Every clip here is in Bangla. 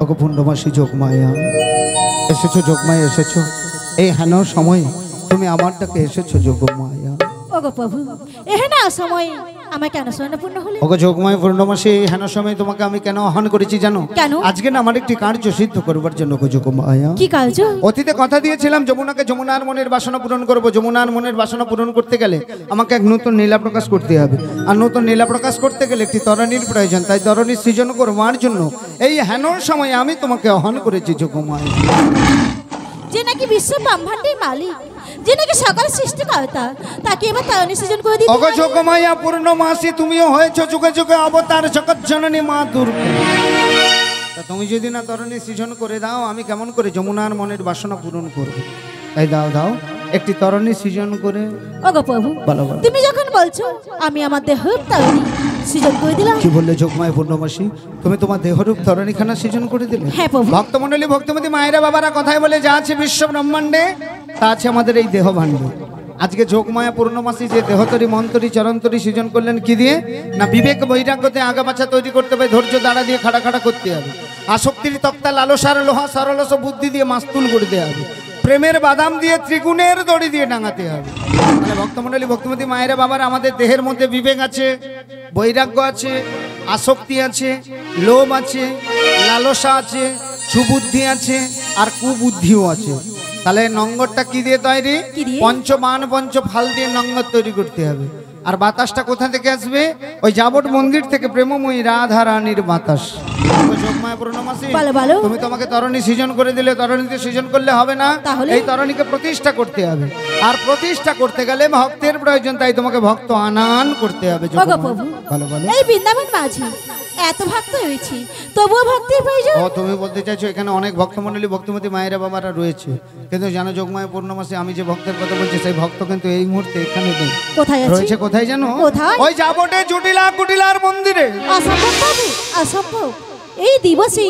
ওগো পূর্ণমাসী যোগমায়া এসেছো, যোগমায়া এসেছো। এই হেন সময় তুমি আমার ডাকে এসেছো যোগমায়া। ওগো প্রভু এহেন সময় আমায় কেন স্বর্ণপূর্ণ হলে? ওগো যোগমায়া পূর্ণমাসী হেন সময় তোমাকে আমি কেন আহ্বান করেছি জানো? কেন? আজকে না আমার একটি কার্য সিদ্ধ করবার জন্য গো যোগমায়া। কি কার্য? অতীতে কথা দিয়েছিলাম যমুনাকে যমুনার মনের বাসনা পূরণ করব। যমুনার মনের বাসনা পূরণ করতে গেলে আমাকে এক নতুন নীলা প্রকাশ করতে হবে, আর নতুন নীলা প্রকাশ করতে গেলে একটি তরণীর প্রয়োজন। তাই তরণীর সৃজন করবার জন্য এই হেন সময় আমি তোমাকে আহ্বান করেছি যোগমায়া। যে নাকি বিশ্ব ব্রহ্মাণ্ডের মালিক, যে নাকি সকল সৃষ্টিকর্তা, তাকে এবার তরণী সৃজন করে দিতে। ওগো যোগমায়া পূর্ণমাসী তুমিও হয়েছো যুগে যুগে অবতার জগৎ জননী মা দুর্গা। তা তুমি যদি না তরণী সৃজন করে দাও আমি কেমন করে যমুনার মনের বাসনা পূরণ করব? তাই দাও দাও একটি তরণী সৃজন করে। ওগো প্রভু তুমি যখন বলছো আমি আমার দেহরূপ তরণী সৃজন করে দিলাম। কি বললে যোগমায়া পূর্ণমাসী? তুমি তোমার দেহরূপ তরণীখানা সৃজন করে দিলে? হ্যাঁ প্রভু। ভক্তমণ্ডলী ভক্তিমতী মায়েরা বাবারা কথায় বলে যা আছে বিশ্ব ব্রহ্মাণ্ডে তা আছে আমাদের এই দেহ ভাণ্ডে। আজকে যোগমায়া পূর্ণমাসী যে দেহতরী মন্তরী চরন্তরী সৃজন করলেন কি দিয়ে? না বিবেক বৈরাগ্যতে আগা পাছা তৈরি করতে হবে, ধৈর্য দাঁড়া দিয়ে খাড়া খাড়া করতে হবে, আসক্তির তক্তা লালসার লোহা সরলস বুদ্ধি দিয়ে মাস্তুল করে দেওয়া হবে, প্রেমের বাদাম দিয়ে ত্রিগুণের দড়ি দিয়ে ডাঙাতে হবে। মানে ভক্তমণ্ডলী ভক্তিমতী মায়েরা বাবার আমাদের দেহের মধ্যে বিবেক আছে, বৈরাগ্য আছে, আসক্তি আছে, লোভ আছে, লালসা আছে, সুবুদ্ধি আছে, আর কুবুদ্ধিও আছে। তাহলে নঙ্গরটা কি দিয়ে তৈরি? পঞ্চবান পঞ্চ ফাল দিয়ে নঙ্গর তৈরি করতে হবে। আর বাতাসটা কোথা থেকে আসবে? ওই যাবট মন্দির থেকে প্রেমময়ী রাধা রানীর বাতাস। তুমি তোমাকে তরণী সৃজন করে দিলে, তরণীতে সৃজন করলে হবে না, এই তরণীকে প্রতিষ্ঠা করতে হবে। আর প্রতিষ্ঠা করতে গেলে ভক্তের প্রয়োজন, তাই তোমাকে ভক্ত আনান করতে হবে। এই বৃন্দাবন মাঝি এত ভক্ত হয়েছে তবুও ভক্তির প্রয়োজন। ও তুমি বলতে চাইছো এখানে অনেক ভক্তমণ্ডলী ভক্তিমতী মায়েরা বাবারা রয়েছে, কিন্তু জানো যোগমায়া পূর্ণমাসী আমি যে ভক্তের কথা বলছি সেই ভক্ত কিন্তু এই মুহূর্তে এখানে নেই। কোথায় রয়েছে? কোথায় জানো? ওই যাবটে জটিলা কুটিলার মন্দিরে। অসম্ভব বাবু, অসম্ভব। এই দিবসে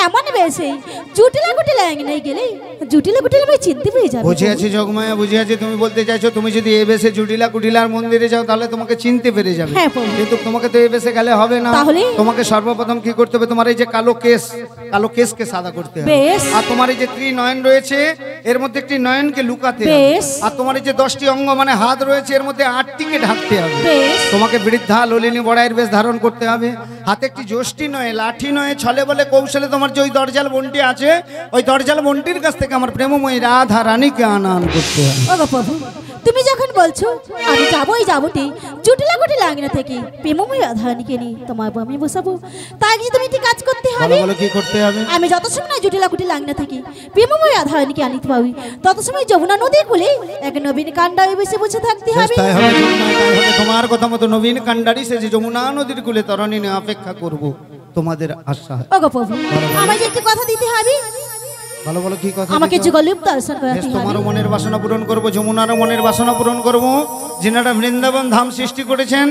এমন বেশে জুটিলা কুটিলা নাই গেলে জুটিলা কুটিলা ভাই চিনতে পেয়ে যাবে। বুঝে আছি যোগমায়া, বুঝে আছি। তুমি বলতে চাইছো তুমি যদি এই বেশে জুটিলা কুটিলার মন্দিরে যাও তাহলে তোমাকে চিনতে পেরে যাবে। কিন্তু তোমাকে তো এই বেশে গেলে হবে না। তোমাকে সর্বপ্রথম কি করতে হবে? তোমার এই যে কালো কেশকে সাদা করতে হবে। আর তোমার এই যে ত্রিনয়ন রয়েছে এর মধ্যে একটি নয়নকে লুকাতে হবে। আর তোমার এই যে 10টি অঙ্গ মানে হাত রয়েছে এর মধ্যে 8টিকে ঢাকতে হবে। তোমাকে বৃদ্ধা ললিনী বড়াইয়ের বেশ ধারণ করতে হবে। হাতে একটি যষ্টি নয়, লাঠি নয়, ছলে বলে কৌশলে তোমার যে ওই দরজাল বন্টি আছে ওই দরজাল বন্টির কাছ থেকে আমার প্রেমময়ী রাধা রানীকে আনান করতে হবে। ওগো প্রভু তুমি যখন বলছো আমি যাবোই যাবটি জুটিলা কুটিলা আঙিনা থেকে প্রেমময়ী রাধা রানীকে নিয়ে তোমার আমি বসাবো, তাই কি তুমি ঠিক কাজ করতে হবে। বলো কি করতে হবে? আমি যত সময় জুটিলা কুটিলা আঙিনা থেকে প্রেমময়ী রাধা রানীকে আনিতে পারি তত সময় যমুনা নদীর কূলে এক নবীন কাণ্ডারি বসে বসে থাকতে হবে। তাই হবে তোমার কথা মতো নবীন কাণ্ডারি সে যে যমুনা নদীর কূলে তরণী নিয়ে অপেক্ষা করব তোমাদের আশা। ওগো প্রভু আমায় যে একটু কথা দিতে হবে। ভালো বলো কি কথা? আমাকে যুগলূপ দর্শন করাতে হবে। তোমার মনের বাসনা পূরণ করব, যমুনার মনের বাসনা পূরণ করব, যিনারা বৃন্দাবন ধাম সৃষ্টি করেছেন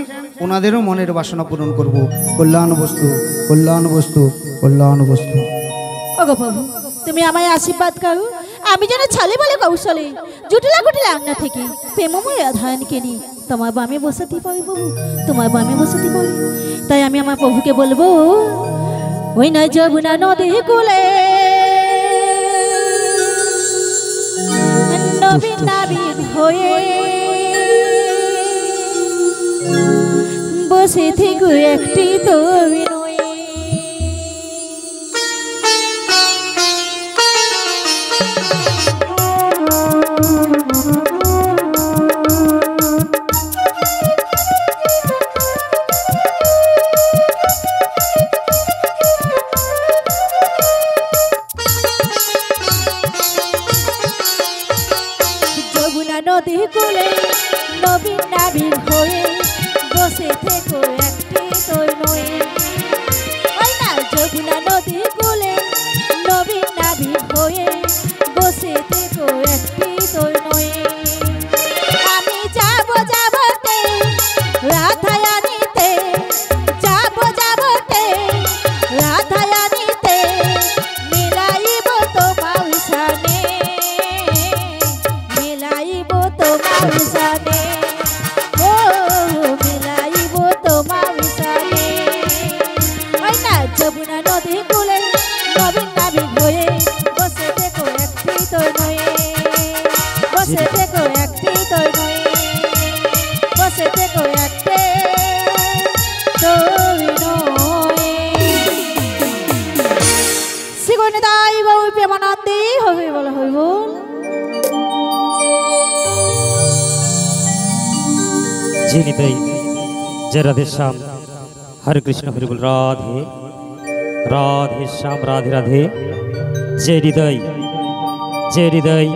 ওনাদেরও মনের বাসনা পূরণ করব। কল্যাণ বস্তু কল্যাণ বস্তু কল্যাণ বস্তু। ওগো প্রভু তুমি আমায় আশীর্বাদ করো, আমি যেন ছলে বলে কৌশলে জুটিলা কুটিলা আঙিনা থেকে প্রেমময়ী রাধা রানীকে নিয়ে তোমার বামে বসাতে পারি। প্রভু তোমার বামে বসাতে পারি, তাই আমি আমার প্রভুকে বলবো ওই নয় যমুনা নদী কূলে নবীন নাবিক হয়ে বসে থেকে একটি তরুণী নদী কূলে নবীন নাবিক হয়ে বসে থেকো একটি তরুণী। ওই না যমুনা নদী কূলে নবীন নাবিক হয়ে বসে থেকো একটি তরুণী। আমি যাবো যাবতে রাধা রানীতে, যাবো যাবতে রাধা রানীতে মিলাইব তোমার সানে, মিলাইব তোমার সানে, ও মিলাইব তোমার সানে। ওই না যমুনা নদী কূলে নবীন जी निताई जय राधे श्याम हरे कृष्ण हरे बोल राधे राधे श्याम राधे राधे जय हृदय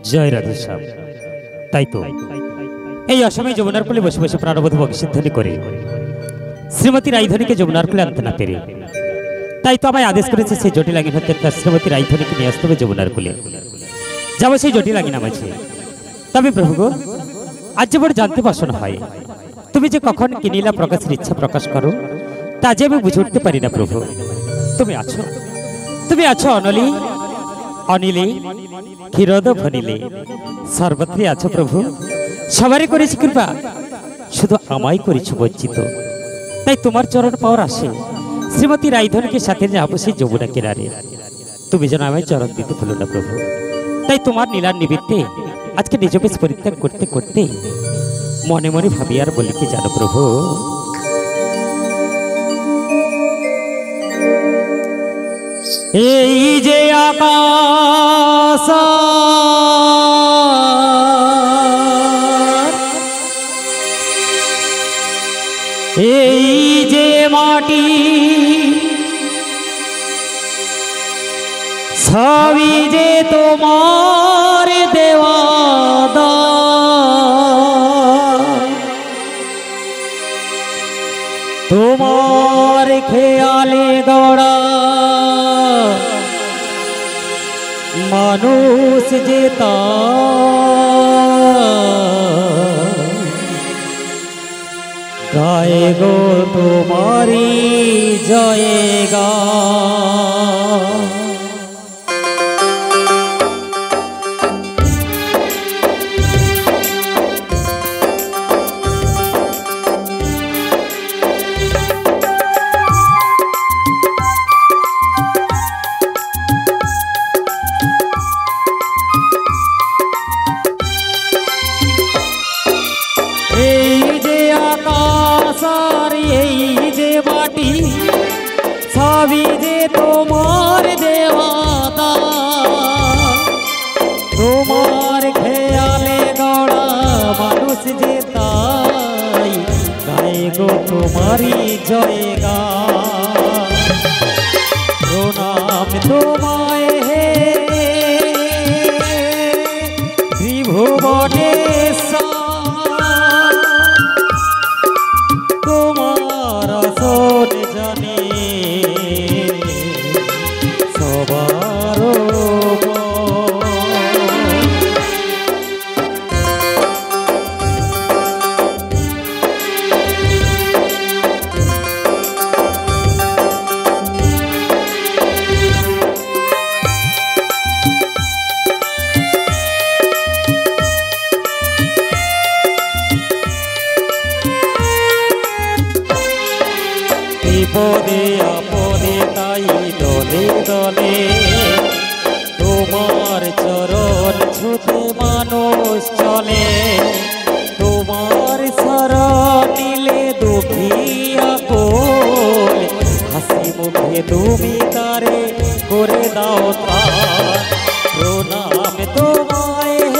जय राधे श्याम তাই তো এই অসময়ে যমুনার কোলে বসে বসে প্রাণবধূ ভগিষ্যৎধ্বনি করে শ্রীমতী রাইধনীকে যমুনার কোলে আনতে না পেরে তাই তো আমায় আদেশ করেছে সেই জটিলাঙ্গিন হতে তার শ্রীমতী রাইধনীকে নিয়ে আসতে হবে যমুনার কোলে যাবো সেই জটিলাঙ্গিন নামাইছে তবে প্রভু গো আজ যে বড় জানতে বাসনা হয় তুমি যে কখন কিনিলা প্রকাশের ইচ্ছা প্রকাশ করো তা যে আমি বুঝে উঠতে পারি না প্রভু তুমি আছো অনলি অনিলে ক্ষীরদ ফনিলে সর্বত্রই আছো প্রভু সবারই করেছি কৃপা শুধু আমায় করেছি বঞ্চিত তাই তোমার চরণ পাওয়ার আসে শ্রীমতী রাইধনীকে সাথে যাবো সেই যমুনা কিনারে তুমি যেন আমায় চরণ দিতে ভুলো না প্রভু তাই তোমার নীলার নিমিত্তে আজকে নিজ বেশ পরিত্যাগ করতে করতে মনে মনে ভাবি আর বলি কি জানো প্রভু এই যে আকাশ এই যে মাটি সবই যে তোমার দেওয়া তোমার খেয়ালে গড়া মানুষ যে গায়ে গো তোমারি জয়গা সবই যে তোমার দেওয়া তোমার খেয়ালে গড়া মানুষ যে তাই গায়ে গো তোমারই জয়গা প্রণাম তোমায় হে ত্রিভুবনেশ্বর তোমার আসন জানে বিপদে আপদে তাই দলে দলে তোমার চরণ ছুতে মানুষ চলে তোমার শরণ নিলে দুঃখিয়া কোল হাসি মুখে তুমি তারে করে দাও ত্রাণ প্রণাম তোমায় হে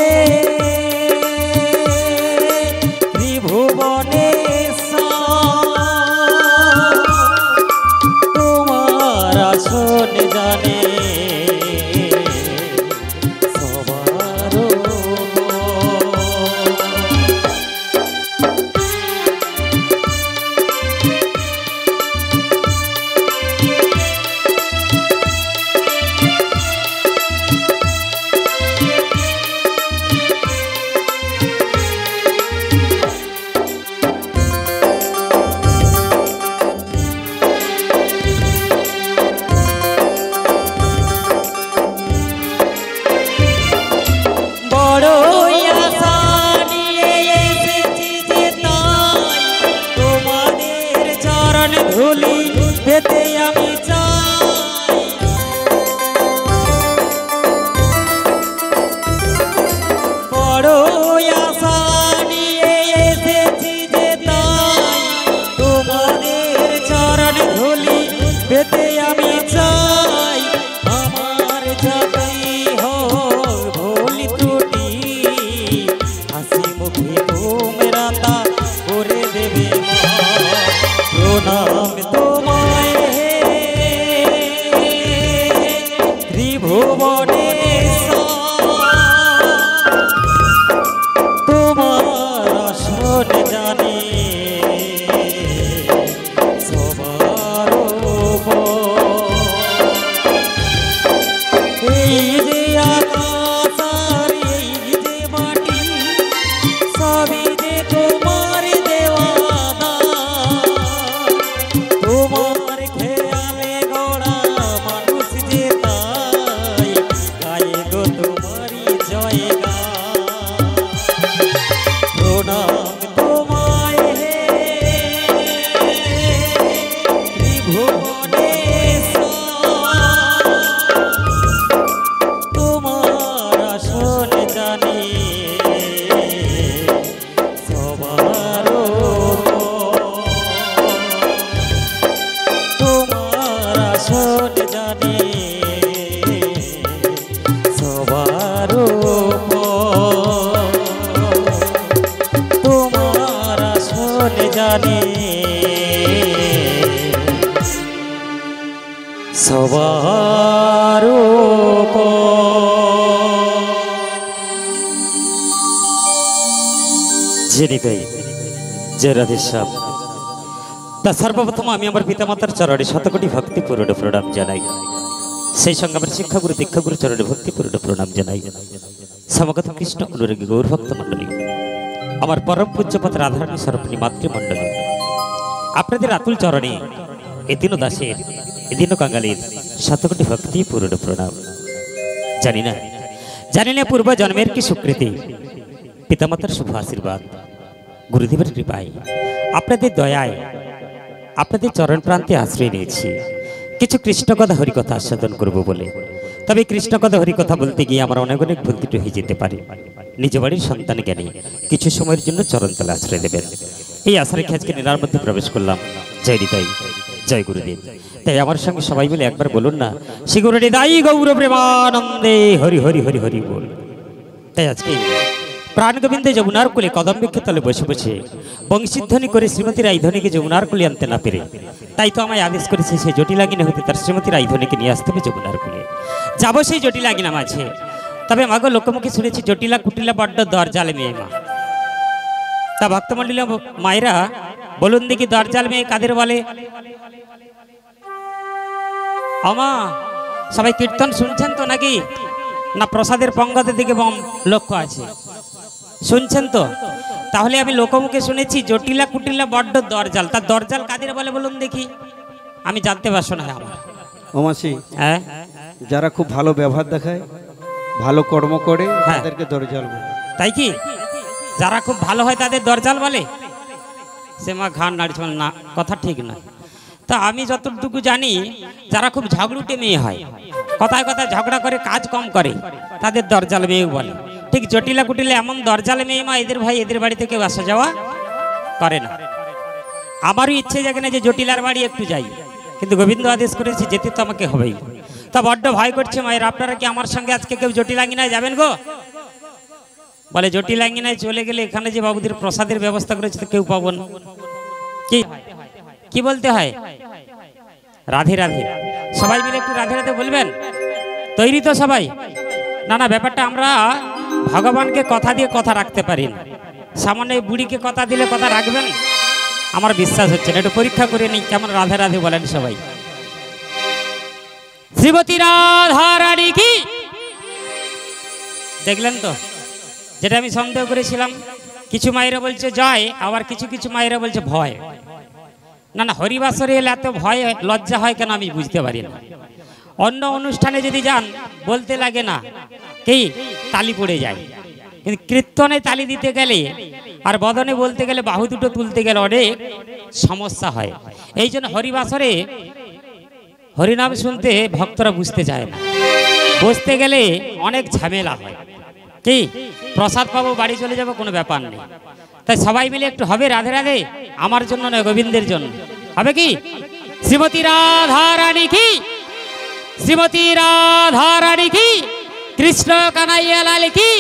জানে ধুলি পেতে আমি চাই বড় আশা নিয়ে এসেছি যে তাই তোমাদের চরণ ধুলি পেতে আমি চাই আমার যতই হোক ভুল ত্রুটি হাসি মুখে তোমরা আসল জানে সবার তোমার আসল জানে সবার জেনিতাই জয় রাধেশ্যাম। তা সর্বপ্রথম আমি আমার পিতামাতার চরণে শতকোটি ভক্তিপূর্ণ প্রণাম জানাই, সেই সঙ্গে আমার শিক্ষাগুরু দীক্ষাগুরু চরণে ভক্তিপূর্ণ প্রণাম জানাই। সমগত কৃষ্ণ অনুরাগী গৌরভক্ত মণ্ডলী, আমার পরম পূজ্যপাত রাধারানী সর্বণী মাতৃমণ্ডলী, আপনাদের আতুল চরণে এদিন দাসের এদিন কাঙ্গালের শতকোটি ভক্তিপূর্ণ প্রণাম। জানি না পূর্ব জন্মের কি সুকৃতি, পিতামাতার শুভ আশীর্বাদ, গুরুদেবের কৃপায়, আপনাদের দয়ায় আপনাদের চরণ প্রান্তে আশ্রয় নিয়েছি কিছু কৃষ্ণকথা হরিকথা আস্বাদন করব বলে। তবে কৃষ্ণকথা হরিকথা বলতে গিয়ে আমার অনেক ভুল ত্রুটি হয়ে যেতে পারে। নিজ বাড়ির সন্তান জ্ঞানী কিছু সময়ের জন্য চরণতলে আশ্রয় দেবেন, এই আশা রেখে আজকে নীলার মধ্যে প্রবেশ করলাম। জয় নিতাই, জয় গুরুদেব। তাই আমার সঙ্গে সবাই মিলে একবার বলুন না, শ্রী গুরু নিতাই গৌর প্রেমানন্দে হরি হরি হরি হরি বল। তাই আজকে প্রাণ গোবিন্দে যমুনার কুলে কদম বৃক্ষের তলে বসে বসে বংশীধ্বনি করে শ্রীমতী রাইধনীকে যমুনার কুলে আনতে না পেরে, তাই তো আমায় আদেশ করেছে সেই জটিলাগিনী হতে তার শ্রীমতী রাইধনীকে নিয়ে আসতে হবে যমুনার কুলে। যাবো সেই জটিলাগিনা মাঝে। তবে মাগো লোকমুখে শুনেছি জটিলা কুটিলা বড্ড দরজাল মেয়ে মা। তা ভক্তমণ্ডলী মায়েরা বলুন দেখি দরজাল মেয়ে কাদের বলে? আমা সবাই কীর্তন শুনছেন তো নাকি, না প্রসাদের পঙ্গতের দিকে লক্ষ্য আছে? শুনছেন তো? তাহলে আমি লোকমুখে শুনেছি জটিলা কুটিলা বড্ড দরজাল। তার দরজাল কাদের বলে বলুন দেখি, আমি জানতে পারছো না আমার। ওমাসি, হ্যাঁ, যারা খুব ভালো ব্যবহার দেখায়, ভালো কর্ম করে, তাদেরকে দরজাল বলে। তাই কি? যারা খুব ভালো হয় তাদের দরজাল বলে? সে মা ঘাড় নাড়ছে না, কথা ঠিক নয়। তা আমি যতটুকু জানি, যারা খুব ঝগড়ুটে মেয়ে হয়, কথায় কথায় ঝগড়া করে কাজ কম করে, তাদের দরজাল মেয়ে বলে। ঠিক জটিলা কুটিলা এমন দরজাল মেয়ে মা, এদের ভাই এদের বাড়িতে কেউ আসা যাওয়া করে না। আমারও ইচ্ছে জাগে না যে জটিলার বাড়ি একটু যাই, কিন্তু গোবিন্দ আদেশ করেছে যেতে তো আমাকে হবেই। তা বড্ড ভয় করছে মায়ের, আপনারা কি আমার সঙ্গে আজকে কেউ জটিলাঙ্গিনায় যাবেন গো? বলে জটিলাঙ্গিনায় চলে গেলে এখানে যে বাবুদের প্রসাদের ব্যবস্থা করেছে তো কেউ পাবো না। কি বলতে হয়? রাধে রাধে। সবাই মিলে একটু রাধে রাধে বলবেন? তৈরি তো সবাই? না না, ব্যাপারটা আমরা ভগবানকে কথা দিয়ে কথা রাখতে পারি না। সামান্য বুড়িকে কথা দিলে কথা রাখবেন? আমার বিশ্বাস হচ্ছে না, একটু পরীক্ষা করে নিই কেমন রাধে রাধে বলেন সবাই। শ্রীমতী রাধা রানী কি? দেখলেন তো যেটা আমি সন্দেহ করেছিলাম। কিছু মায়েরা বলছে জয়, আবার কিছু কিছু মায়েরা বলছে ভয়। না না, হরিবাসরে এলে এত ভয় লজ্জা হয় কেন আমি বুঝতে পারি না। অন্য অনুষ্ঠানে যদি যান বলতে লাগে না, কি তালি পড়ে যায়, কিন্তু কীর্তনে তালি দিতে গেলে আর বদনে বলতে গেলে বাহু দুটো তুলতে গেলে অনেক সমস্যা হয়। এই জন্য হরিবাসরে হরিনাম শুনতে ভক্তরা বুঝতে চায় না, বসতে গেলে অনেক ঝামেলা হয়। কি প্রসাদ পাবো, বাড়ি চলে যাবো, কোনো ব্যাপার নেই। তাই সবাই মিলে একটু হবে রাধে রাধে, আমার জন্য নয় গোবিন্দের জন্য হবে। কি শ্রীমতী রাধা রানী কি? শ্রীমতী রাধা রানী কি? কৃষ্ণ কানাইয়া লাল কি?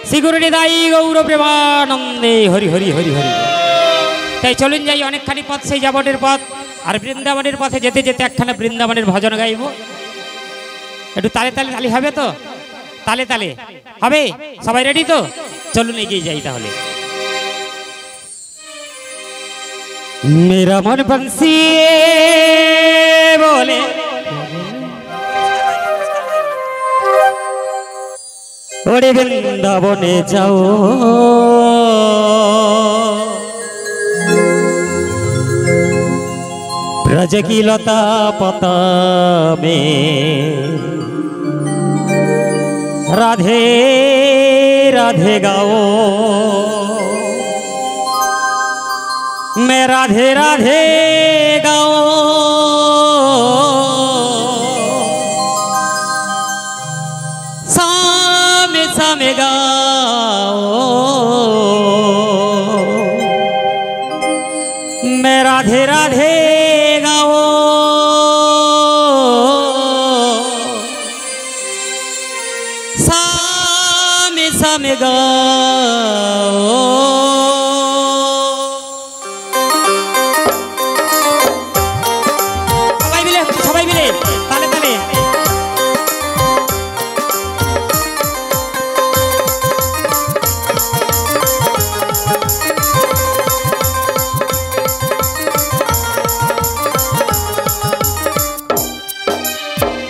শ্রী গুরু নিতাই গৌর প্রেমানন্দে হরি হরি হরি হরি। তাই চলুন যাই, অনেকখানি পথ সেই যাবটের পথ, আর বৃন্দাবনের পথে যেতে যেতে একখানা বৃন্দাবনের ভজন গাইব। একটু তালে তালে তালি হবে তো? তালে তালে হবে? সবাই রেডি তো? চলুন এগিয়ে যাই তাহলে। মেরা মন বংশী বলে ওরে বৃন্দাবনে যাও, ব্রজ কি লতা পতা মে রাধে রাধে গাও, मैं राधे राधे गाओ, सामे सामे गाओ, मैं राधे राधे गाओ, সামে গাও। সবাই মিলে তালে তালে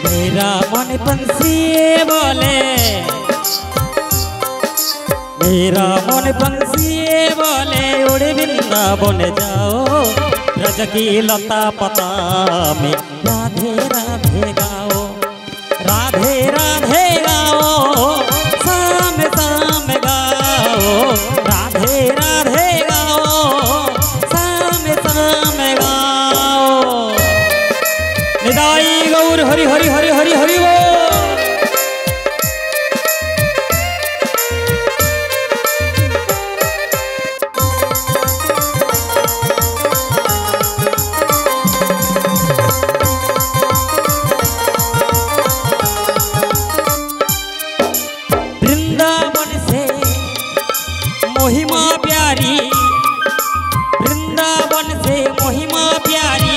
मेरा मन पंछी बोले, मेरा मन पंछी बोले उड़े वृंदावन जाओ, ब्रज की लता पता में राधे राधे गाओ, राधे राधे गाओ, शाम शाम गाओ, राधे राधे गाओ, शाम शाम गाओ। निदाई गौर हरि हरि हरि हरि हरि वो। वृंदावन से महिमा प्यारी, वृंदावन से महिमा प्यारी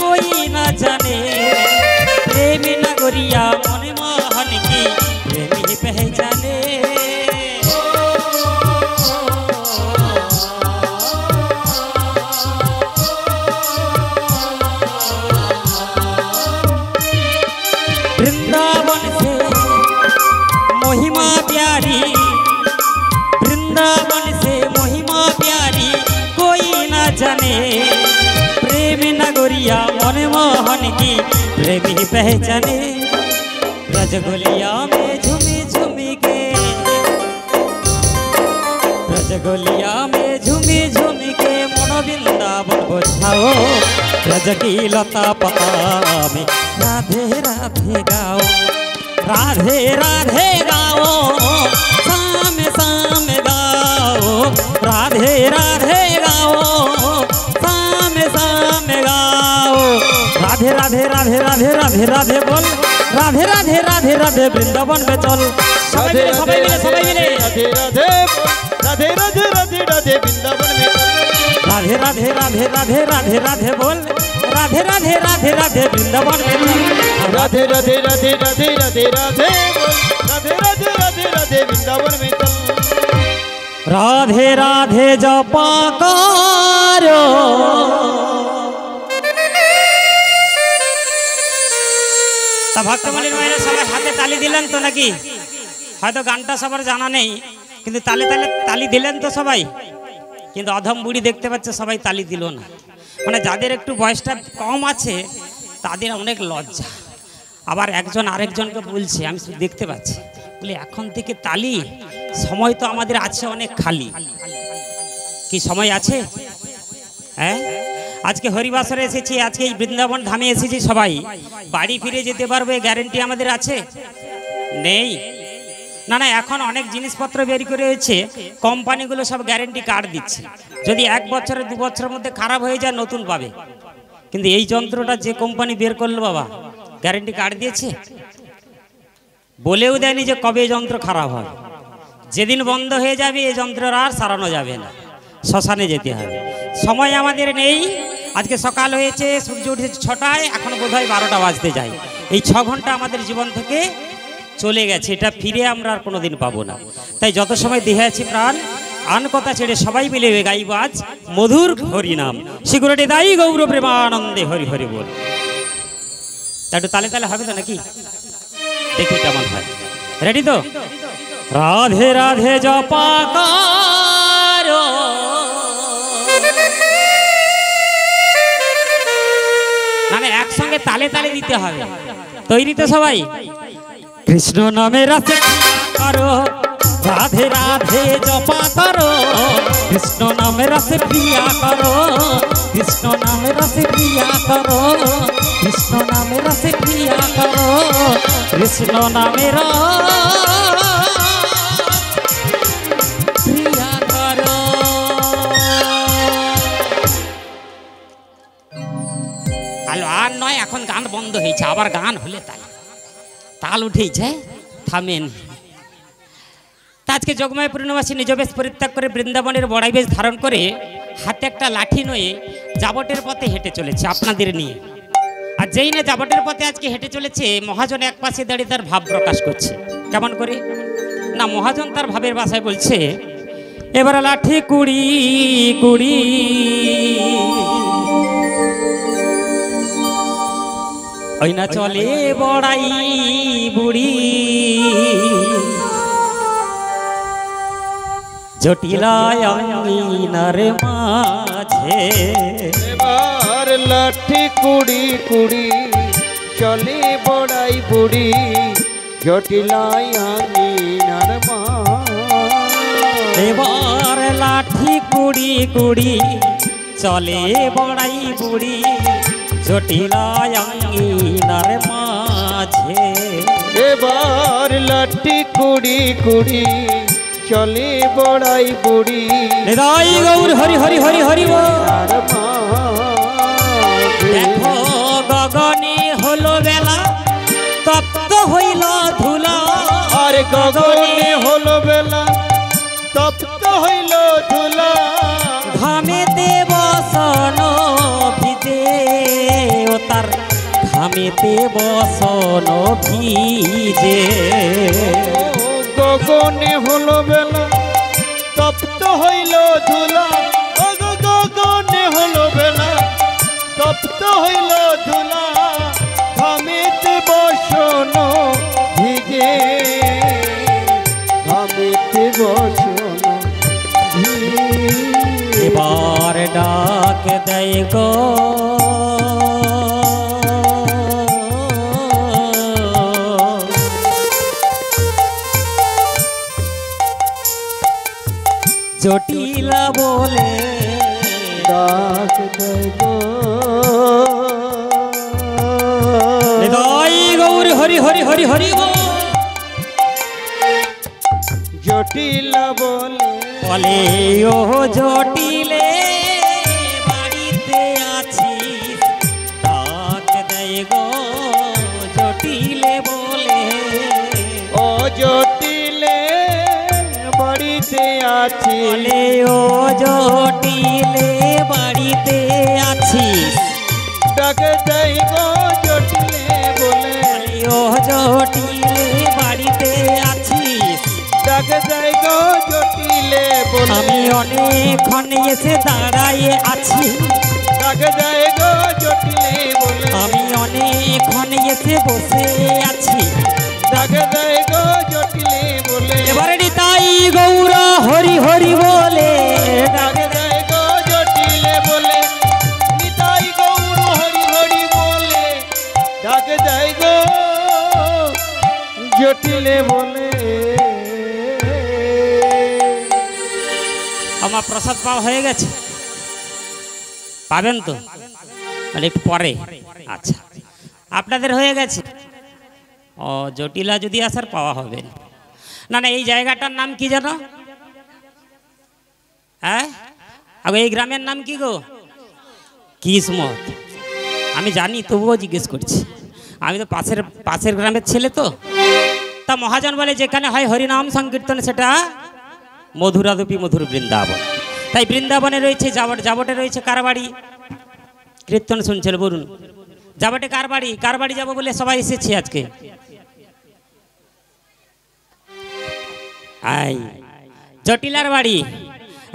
कोई न जाने, प्रेम नगरिया मन मोहन की प्रेमी पहचाने। वृंदावन से महिमा प्यारी, वृंदावन से महिमा प्यारी कोई न जाने, प्रेम नगरिया मन मोहन की प्रेमी पहचाने। रजगोलिया में झूमी झूमी के, रजगोलिया में झूमी झूमी के मन वृंदावन बोझाओ, ब्रज की लता पता में राधे राधे गाओ, राधे राधे गाओ, शाम शाम गाओ, राधे राधे गाओ, शाम शाम गाओ। राधे राधे राधे राधे राधे राधे बोल, राधे राधे राधे राधे वृंदावन में चल। सबाई मिले सबाई मिले सबाई मिले राधे राधे राधे राधे राधे राधे वृंदावन में राधे राधे राधे राधे राधे राधे बोल, राधे राधे राधे राधे वृंदावन में चल। राधे राधे राधे राधे राधे राधे राधे राधे राधे राधे वृंदावन में चल। राधे राधे जपा करो, তা ভক্তমলির মায়েরা সবাই হাতে তালি দিলেন তো নাকি? হয়তো গানটা সবার জানা নেই, কিন্তু তালে তালে তালি দিলেন তো সবাই। কিন্তু অধম বুড়ি দেখতে পাচ্ছে সবাই তালি দিল না, মানে যাদের একটু বয়সটা কম আছে তাদের অনেক লজ্জা। আবার একজন আরেকজনকে বলছে, আমি দেখতে পাচ্ছি, বলে এখন থেকে তালি, সময় তো আমাদের আছে অনেক খালি। কি সময় আছে? হ্যাঁ, আজকে হরিবাসরে এসেছি, আজকে এই বৃন্দাবন ধামে এসেছি, সবাই বাড়ি ফিরে যেতে পারবে গ্যারেন্টি আমাদের আছে? নেই। না না, এখন অনেক জিনিসপত্র বের করে হয়েছে, কোম্পানিগুলো সব গ্যারেন্টি কার্ড দিচ্ছে, যদি 1 বছরের 2 বছরের মধ্যে খারাপ হয়ে যায় নতুন পাবে। কিন্তু এই যন্ত্রটা যে কোম্পানি বের করলো বাবা, গ্যারেন্টি কার্ড দিয়েছে? বলেও দেয়নি যে কবে যন্ত্র খারাপ হবে। যেদিন বন্ধ হয়ে যাবে এই যন্ত্র আর সারানো যাবে না, শ্মশানে যেতে হবে। সময় আমাদের নেই। আজকে সকাল হয়েছে, সূর্য উঠেছে 6টায়, এখন বোধহয় 12টা বাজতে যায়। এই 6 ঘন্টা আমাদের জীবন থেকে চলে গেছে, এটা ফিরে আমরা আর কোনোদিন পাবো না। তাই যত সময় দেহে আছি প্রাণ, আন কথা ছেড়ে সবাই মিলে গাইব আজ মধুর হরিনাম। শিগুরটি দায়ী গৌর প্রেমানন্দে হরি হরি বল। একটু তালে তালে হবে তো নাকি? দেখি কেমন হয়। রেডি তো? রাধে রাধে জপা করো, মানে একসঙ্গে তালে তালে দিতে হবে। তৈরি তো সবাই? কৃষ্ণ নামে রাধে করো, রাধে রাধে জপা করো, কৃষ্ণ নামে রসে প্রিয়া করো, কৃষ্ণ নামে রসে প্রিয়া করো, কৃষ্ণ নামে রসে প্রিয়া করো, কৃষ্ণ নামে প্রিয়া করো। আলো আর নয়, এখন গান বন্ধ হয়েছে, আবার গান হলে তাই তাল উঠেছে, থামেন। তা আজকে যোগমায়া পূর্ণমাসী নিজ বেশ পরিত্যাগ করে বৃন্দাবনের বড়াই বেশ ধারণ করে হাতে একটা লাঠি নয়ে যাবটের পথে হেঁটে চলেছে আপনাদের নিয়ে। আর যেই না যাবটের পথে আজকে হেঁটে চলেছে, মহাজন এক পাশে দাঁড়িয়ে তার ভাব প্রকাশ করছে। কেমন করে না, মহাজন তার ভাবের ভাষায় বলছে, এবার লাঠি কুড়ি কুড়ি ওই না চলে বড়াই বুড়ি, জটিলায় অঙ্গিনার মাঝে এবার লাঠি কুড়ি কুড়ি চলে বড়াই বুড়ি, জটিলাই আঙিনার মাঝে। এবার লাঠি কুড়ি কুড়ি চলে বড়াই বুড়ি, জটিলায় অঙ্গিনার মাঝে। এবার লাঠি কুড়ি কুড়ি চলে বড়াই বুড়ি, হৃদয় গৌর হরি হরি হরি হরি আর মাঝে। দেখো গগনে হলো বেলা, তপ্ত হইল ধুলা। আর গগনে হলো বেলা, তপ্ত হইল ধুলা। ঘামেতে বসন ভিজে, ও তার ঘামেতে বসন ভিজে। গগনে হলো বেলা, তপ্ত হইল ধুলা। গগনে হলো বেলা, তপ্ত হইল ধুলা। ঘামেতে বসন ভিজে, ঘামেতে বসন ভিজে। এবার ডাক দেয় গো জটিলা বলে, ডাক দেয় গো হৃদয় গৌর হরি হরি হরি হরি জটিলা বলে, বলে ও জটিলে বাড়িতে আছিস, ডাক দেয় গো জটিলে বলে। ও জটিলে বাড়িতে আছি, বলে ও জটিলে বাড়িতে আছিস, ডাক দেয় গো জটিলে বলে। ও জটিলে বাড়িতে আছিস, ডাক দেয় গো জটিলে বলে। আমি অনেকক্ষণ এসে দাঁড়ায়ে আছি, ডাক দেয় গো জটিলে বলে। আমি অনেকক্ষণ এসে বসে আছি, ডাক দেয় গো জটিলে বলে। এবারে নিতাই গৌর হরি হরি বলে, ডাক দেয় গো জটিলে বলে। নিতাই গৌর হরি হরি বলে, ডাক দেয় গো জটিলে বলে। আমার প্রসাদ পাওয়া হয়ে গেছে, পাবেন তো মানে একটু পরে? আচ্ছা, আপনাদের হয়ে গেছে? ও জটিলা যদি আসার পাওয়া হবে না। না এই জায়গাটার নাম কি জানো? হ্যাঁ, এই গ্রামের নাম কি গো? কিসমত। আমি জানি, তবুও জিজ্ঞেস করছি। আমি তো পাশের গ্রামের ছেলে তো। তা মহাজন বলে যেখানে হয় হরিনাম সংকীর্তন সেটা মধুরাদপি মধুর বৃন্দাবন। তাই বৃন্দাবনে রয়েছে যাবট, যাবটে রয়েছে কার বাড়ি? কীর্তন শুনছেন বলুন, যাবটে কার বাড়ি? কার বাড়ি যাবো বলে সবাই এসেছে আজকে? আই জটিলার বাড়ি।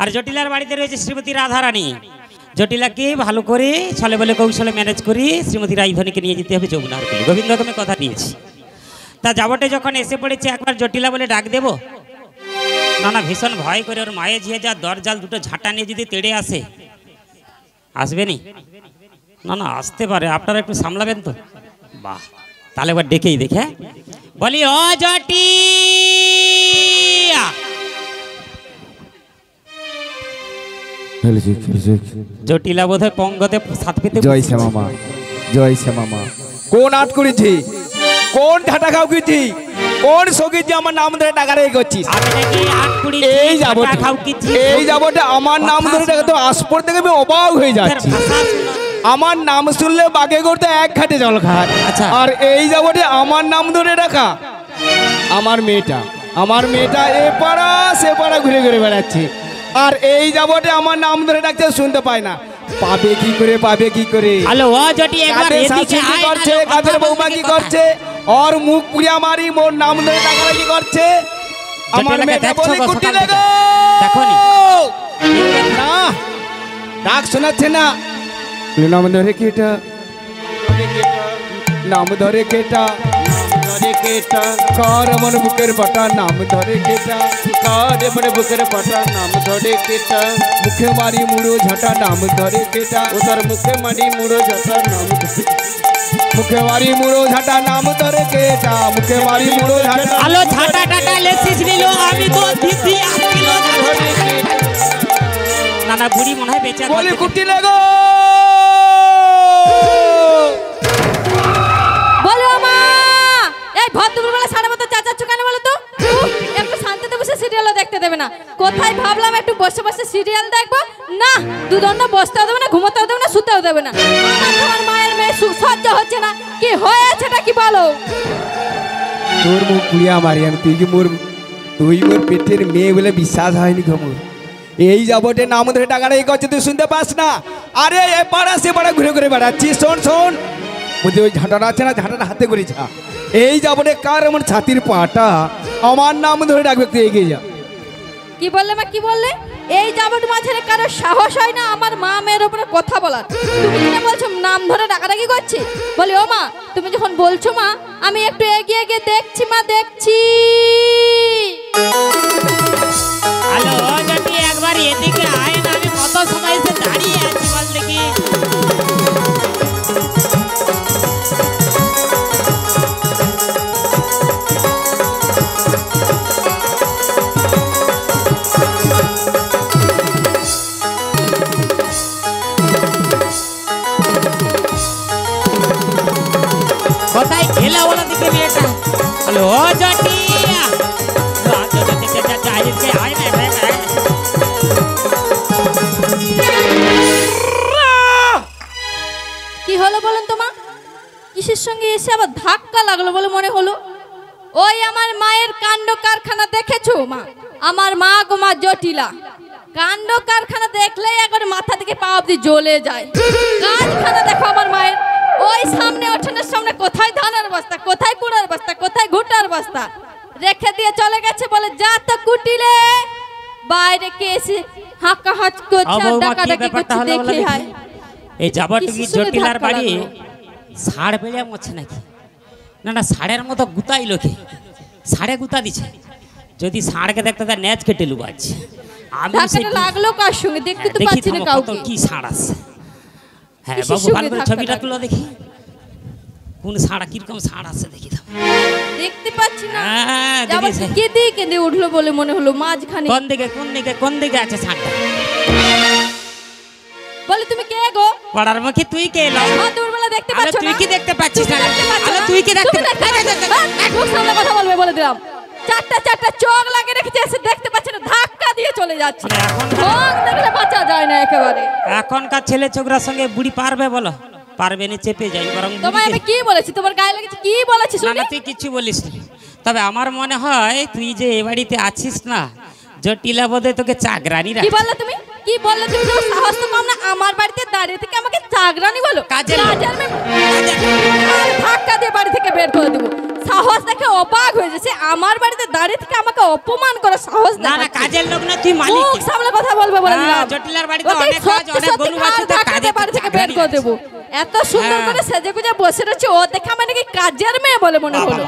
আর জটিলার বাড়িতে রয়েছে শ্রীমতী রাধারানী। জটিলাকে ভালো করে ছলে বলে কৌশলে ম্যানেজ করি শ্রীমতী রাইধনীকে নিয়ে যেতে হবে যমুনার কুলে। গোবিন্দকে আমি কথা দিয়েছি। তা যাবটে যখন এসে পড়েছে, একবার জটিলা বলে ডাক দেব? না না, ভীষণ ভয় করে ওর মায়ে ঝিয়ে যা দরজাল দুটো ঝাঁটা নিয়ে যদি তেড়ে আসে, আসবেনি? না না, আসতে পারে, আপনারা একটু সামলাবেন তো? বাহ, তাহলে একবার ডেকেই দেখে বলি, ও জটি। জটিলা বোধ হয় পঙ্গতে সাত পেতে। জয় শ্যামা মা, জয় শ্যামা মা। কোন আট করেছি, কোন ঠাটা খাও কিছি, কোন সগির যে আমার নাম ধরে টাকা রেখে করছিস? এই যাবটে, এই যাবটে আমার নাম ধরে টাকা তো আসপর থেকে আমি অবাক হয়ে যাচ্ছি। আমার নাম শুনলে বাগে করতে এক ঘাটে জল খায়। আচ্ছা। আর এই যাবটে আমার নাম ধরে রাখা আমার মেয়েটা, আমার মেয়েটা এ পাড়া সে পাড়া ঘুরে ঘুরে বেড়াচ্ছে, আর এই যাবটে আমার নাম ধরে ডাকছে শুনতে পায় না। পাবে কি করে, পাবে কি করে? হ্যালো ও জটি একবার কাদের এদিকে শাশুড়ি আয়, করছে, হ্যালো, কাদের কথা বৌমা বলতে কি কথা। করছে, ওর মুখ পুড়িয়া মারি মোর নাম ধরে ডাকাডাকি করছে। আমার জটিলাকে মেয়েটা দেখছো বলি গো কুটি সকাল লেগো। থেকে? দেখোনি? না ডাক শোনাচ্ছে না। নাম ধরে কেটা, নাম ধরে কেটা, ধরে কেটা কার আমার বুকের পাটা নাম ধরে কেটা, কারে মনে বুকের পাটা নাম ধরে কেটা, মুখে মারি মুড়ো ঝাঁটা নাম ধরে কেটা, ওদের মুখে মারি মুড়ো ঝাঁটা নাম ধরে, মুখে মারি মুড়ো ঝাঁটা নাম ধরে কেটা, মুখে মারি মুড়ো ঝাঁটা। আলো ঝাঁটা টাটা লেসিস নিল, আমি তো দিদি আসছিল ধরে কেটা। না না বুড়ি মনে হয় বেঁচে আছে। বলি কুটি লেগো। বলো মা, এই ভদ্রবেলা সাড়ে মতো চাচাচ্ছ কেন বলো তো? একটু শান্তিতে বসে সিরিয়ালও দেখতে দেবে না। কোথায় ভাবলাম একটু বসে বসে সিরিয়াল দেখবো, না দুদণ্ড বসতেও দেবে না, ঘুমোতেও দেবে না, শুতেও দেবে না। আমার তোমার মায়ের মেয়ে সহ্য হচ্ছে না। কি হয়েছেটা কি বলো? তোর মুখ পুড়িয়া মারি আমি, তুই মোর পেটের মেয়ে বলে বিশ্বাস হয়নি ঘমর। এই যাবটে নাম ধরে টাকাটা এই করছে, তুই শুনতে পাস না? আরে এ পাড়া সে পাড়া ঘুরে ঘুরে বেড়াচ্ছি। শোন শোন, বলছি ওই ঝাঁটাটা আছে না, ঝাঁটাটা হাতে করে ঝা। এই যাবটে কার এমন ছাতির পাটা আমার নাম ধরে ডাকবে, তুই এগিয়ে যা। কি বললে মা, কি বললে? এই যাবট মাঝে কারো সাহস হয় না আমার মা মেয়ের উপরে কথা বলার। তুমি যেটা বলছো নাম ধরে ডাকাডাকি করছি, বলি ও মা তুমি যখন বলছো মা আমি একটু এগিয়ে গিয়ে দেখছি মা, দেখছি। হ্যালো ও জটি একবার এদিকে আয় না, আমি কত সময় এসে দাঁড়িয়ে আছি বল দেখি। কোথায় খেলা ওলা দিকে মেয়েটা? হ্যালো ও জটি কি হলো বলেন তো মা? কিসের সঙ্গে এসে আবার ধাক্কা লাগলো বলে মনে হলো? ওই আমার মায়ের কাণ্ড কারখানা দেখেছো মা? আমার মা গো মা জটিলা, কাণ্ড কারখানা দেখলেই একবার মাথা থেকে পা অব্দি জ্বলে যায়। কাজখানা দেখো আমার মায়ের, ওই সামনে উঠোনের সামনে কোথায় ধানের বস্তা, কোথায় কুড়ার বস্তা, কোথায় ঘুটার বস্তা রেখে দিয়ে চলে গেছে। বলে যা তো কুটিলে, বাইরে কে এসে হাঁকা হাঁচ করছে আর ডাকাডাকি করছে দেখে হয়। এই যাবটুকি কিসের সঙ্গে জটিলার ধাক্কা বাড়ি লাগলো? ষাড় বেড়ে মরছে নাকি? না না ষাঁড়ের মতো গুতাই লোকে, ষাঁড়ে গুতা দিছে। যদি ষাঁড়কে দেখতে তার ন্যাচ কেটে লুবাচ্ছে। আমি ধাক্কাটা লাগলো কার সঙ্গে দেখতে তো পাচ্ছি না কাউকে। কি ষাঁড় আছে। হ্যাঁ কিসের বাবু সঙ্গে ভালো করে ধাক্কা ছবিটা লাগলো? তুলো দেখি, কোন ষাঁড় কিরকম ষাঁড় আছে দেখি দাও। দেখতে পাচ্ছি না। হ্যাঁ, যাবার দেখেছি। কেঁদে কেঁদে উঠলো বলে মনে হলো মাঝখানে। কোন দিকে কোন দিকে কোন দিকে আছে ষাঁড়টা? বলে তুমি কে গো? পড়ার মুখে তুই কে এলো? দূরবেলা দেখতে আরে পাচ্ছ না? তুই কি দেখতে পাচ্ছিস না? তুমি দেখতে পাচ্ছ আরে না? তুই কি দেখতে তুমি দেখতে পাচ্ছ না? মুখ সামনে কথা বলবে বলে দিলাম। চারটা চোখ লাগিয়ে রেখেছে, এসে দেখতে পাচ্ছে না, ধাক্কা দিয়ে চলে যাচ্ছে। মানে এখন চোখ দেখলে বাঁচা যায় না একেবারে। এখনকার ছেলে ছোকরার সঙ্গে বুড়ি পারবে বলো? পারবে না, চেপে যাই বরং তোমায় আমি কি বলেছি? তোমার গায়ে লেগেছে কি বলেছি না শুনি? না তুই কিছু বলিস না। তবে আমার মনে হয় তুই যে এ বাড়িতে আছিস না, জটিলা বোধে তোকে চাকরানি কি রাখছে। বললে তুমি? কি বললে তুমি? তোমার সাহস তো কম না, আমার বাড়িতে দাঁড়িয়ে থেকে আমাকে চাকরানি বলো? কাজের লোক। আর ধাক্কা দিয়ে বাড়ি থেকে বের করে দেবো। সাহস দেখে অবাক হয়ে যাচ্ছে, আমার বাড়িতে দাঁড়িয়ে থেকে আমাকে অপমান করার সাহস না না দেখাচ্ছে। কাজের লোক না, তুই মালিক। মুখ সামলে কথা বলবে বলে দিলাম। জটিলার বাড়িতে ওকে অনেক কাজ, সত্যি অনেক সত্যি গরু আছে, তো ধাক্কা কাজে দিয়ে বাড়ি থেকে বের চাকরানি করে আছে। দেবো। এত সুন্দর হ্যাঁ। করে সেজে গুজে বসে রয়েছে, ও দেখে আমার নাকি কাজের মেয়ে বলে মনে হলো।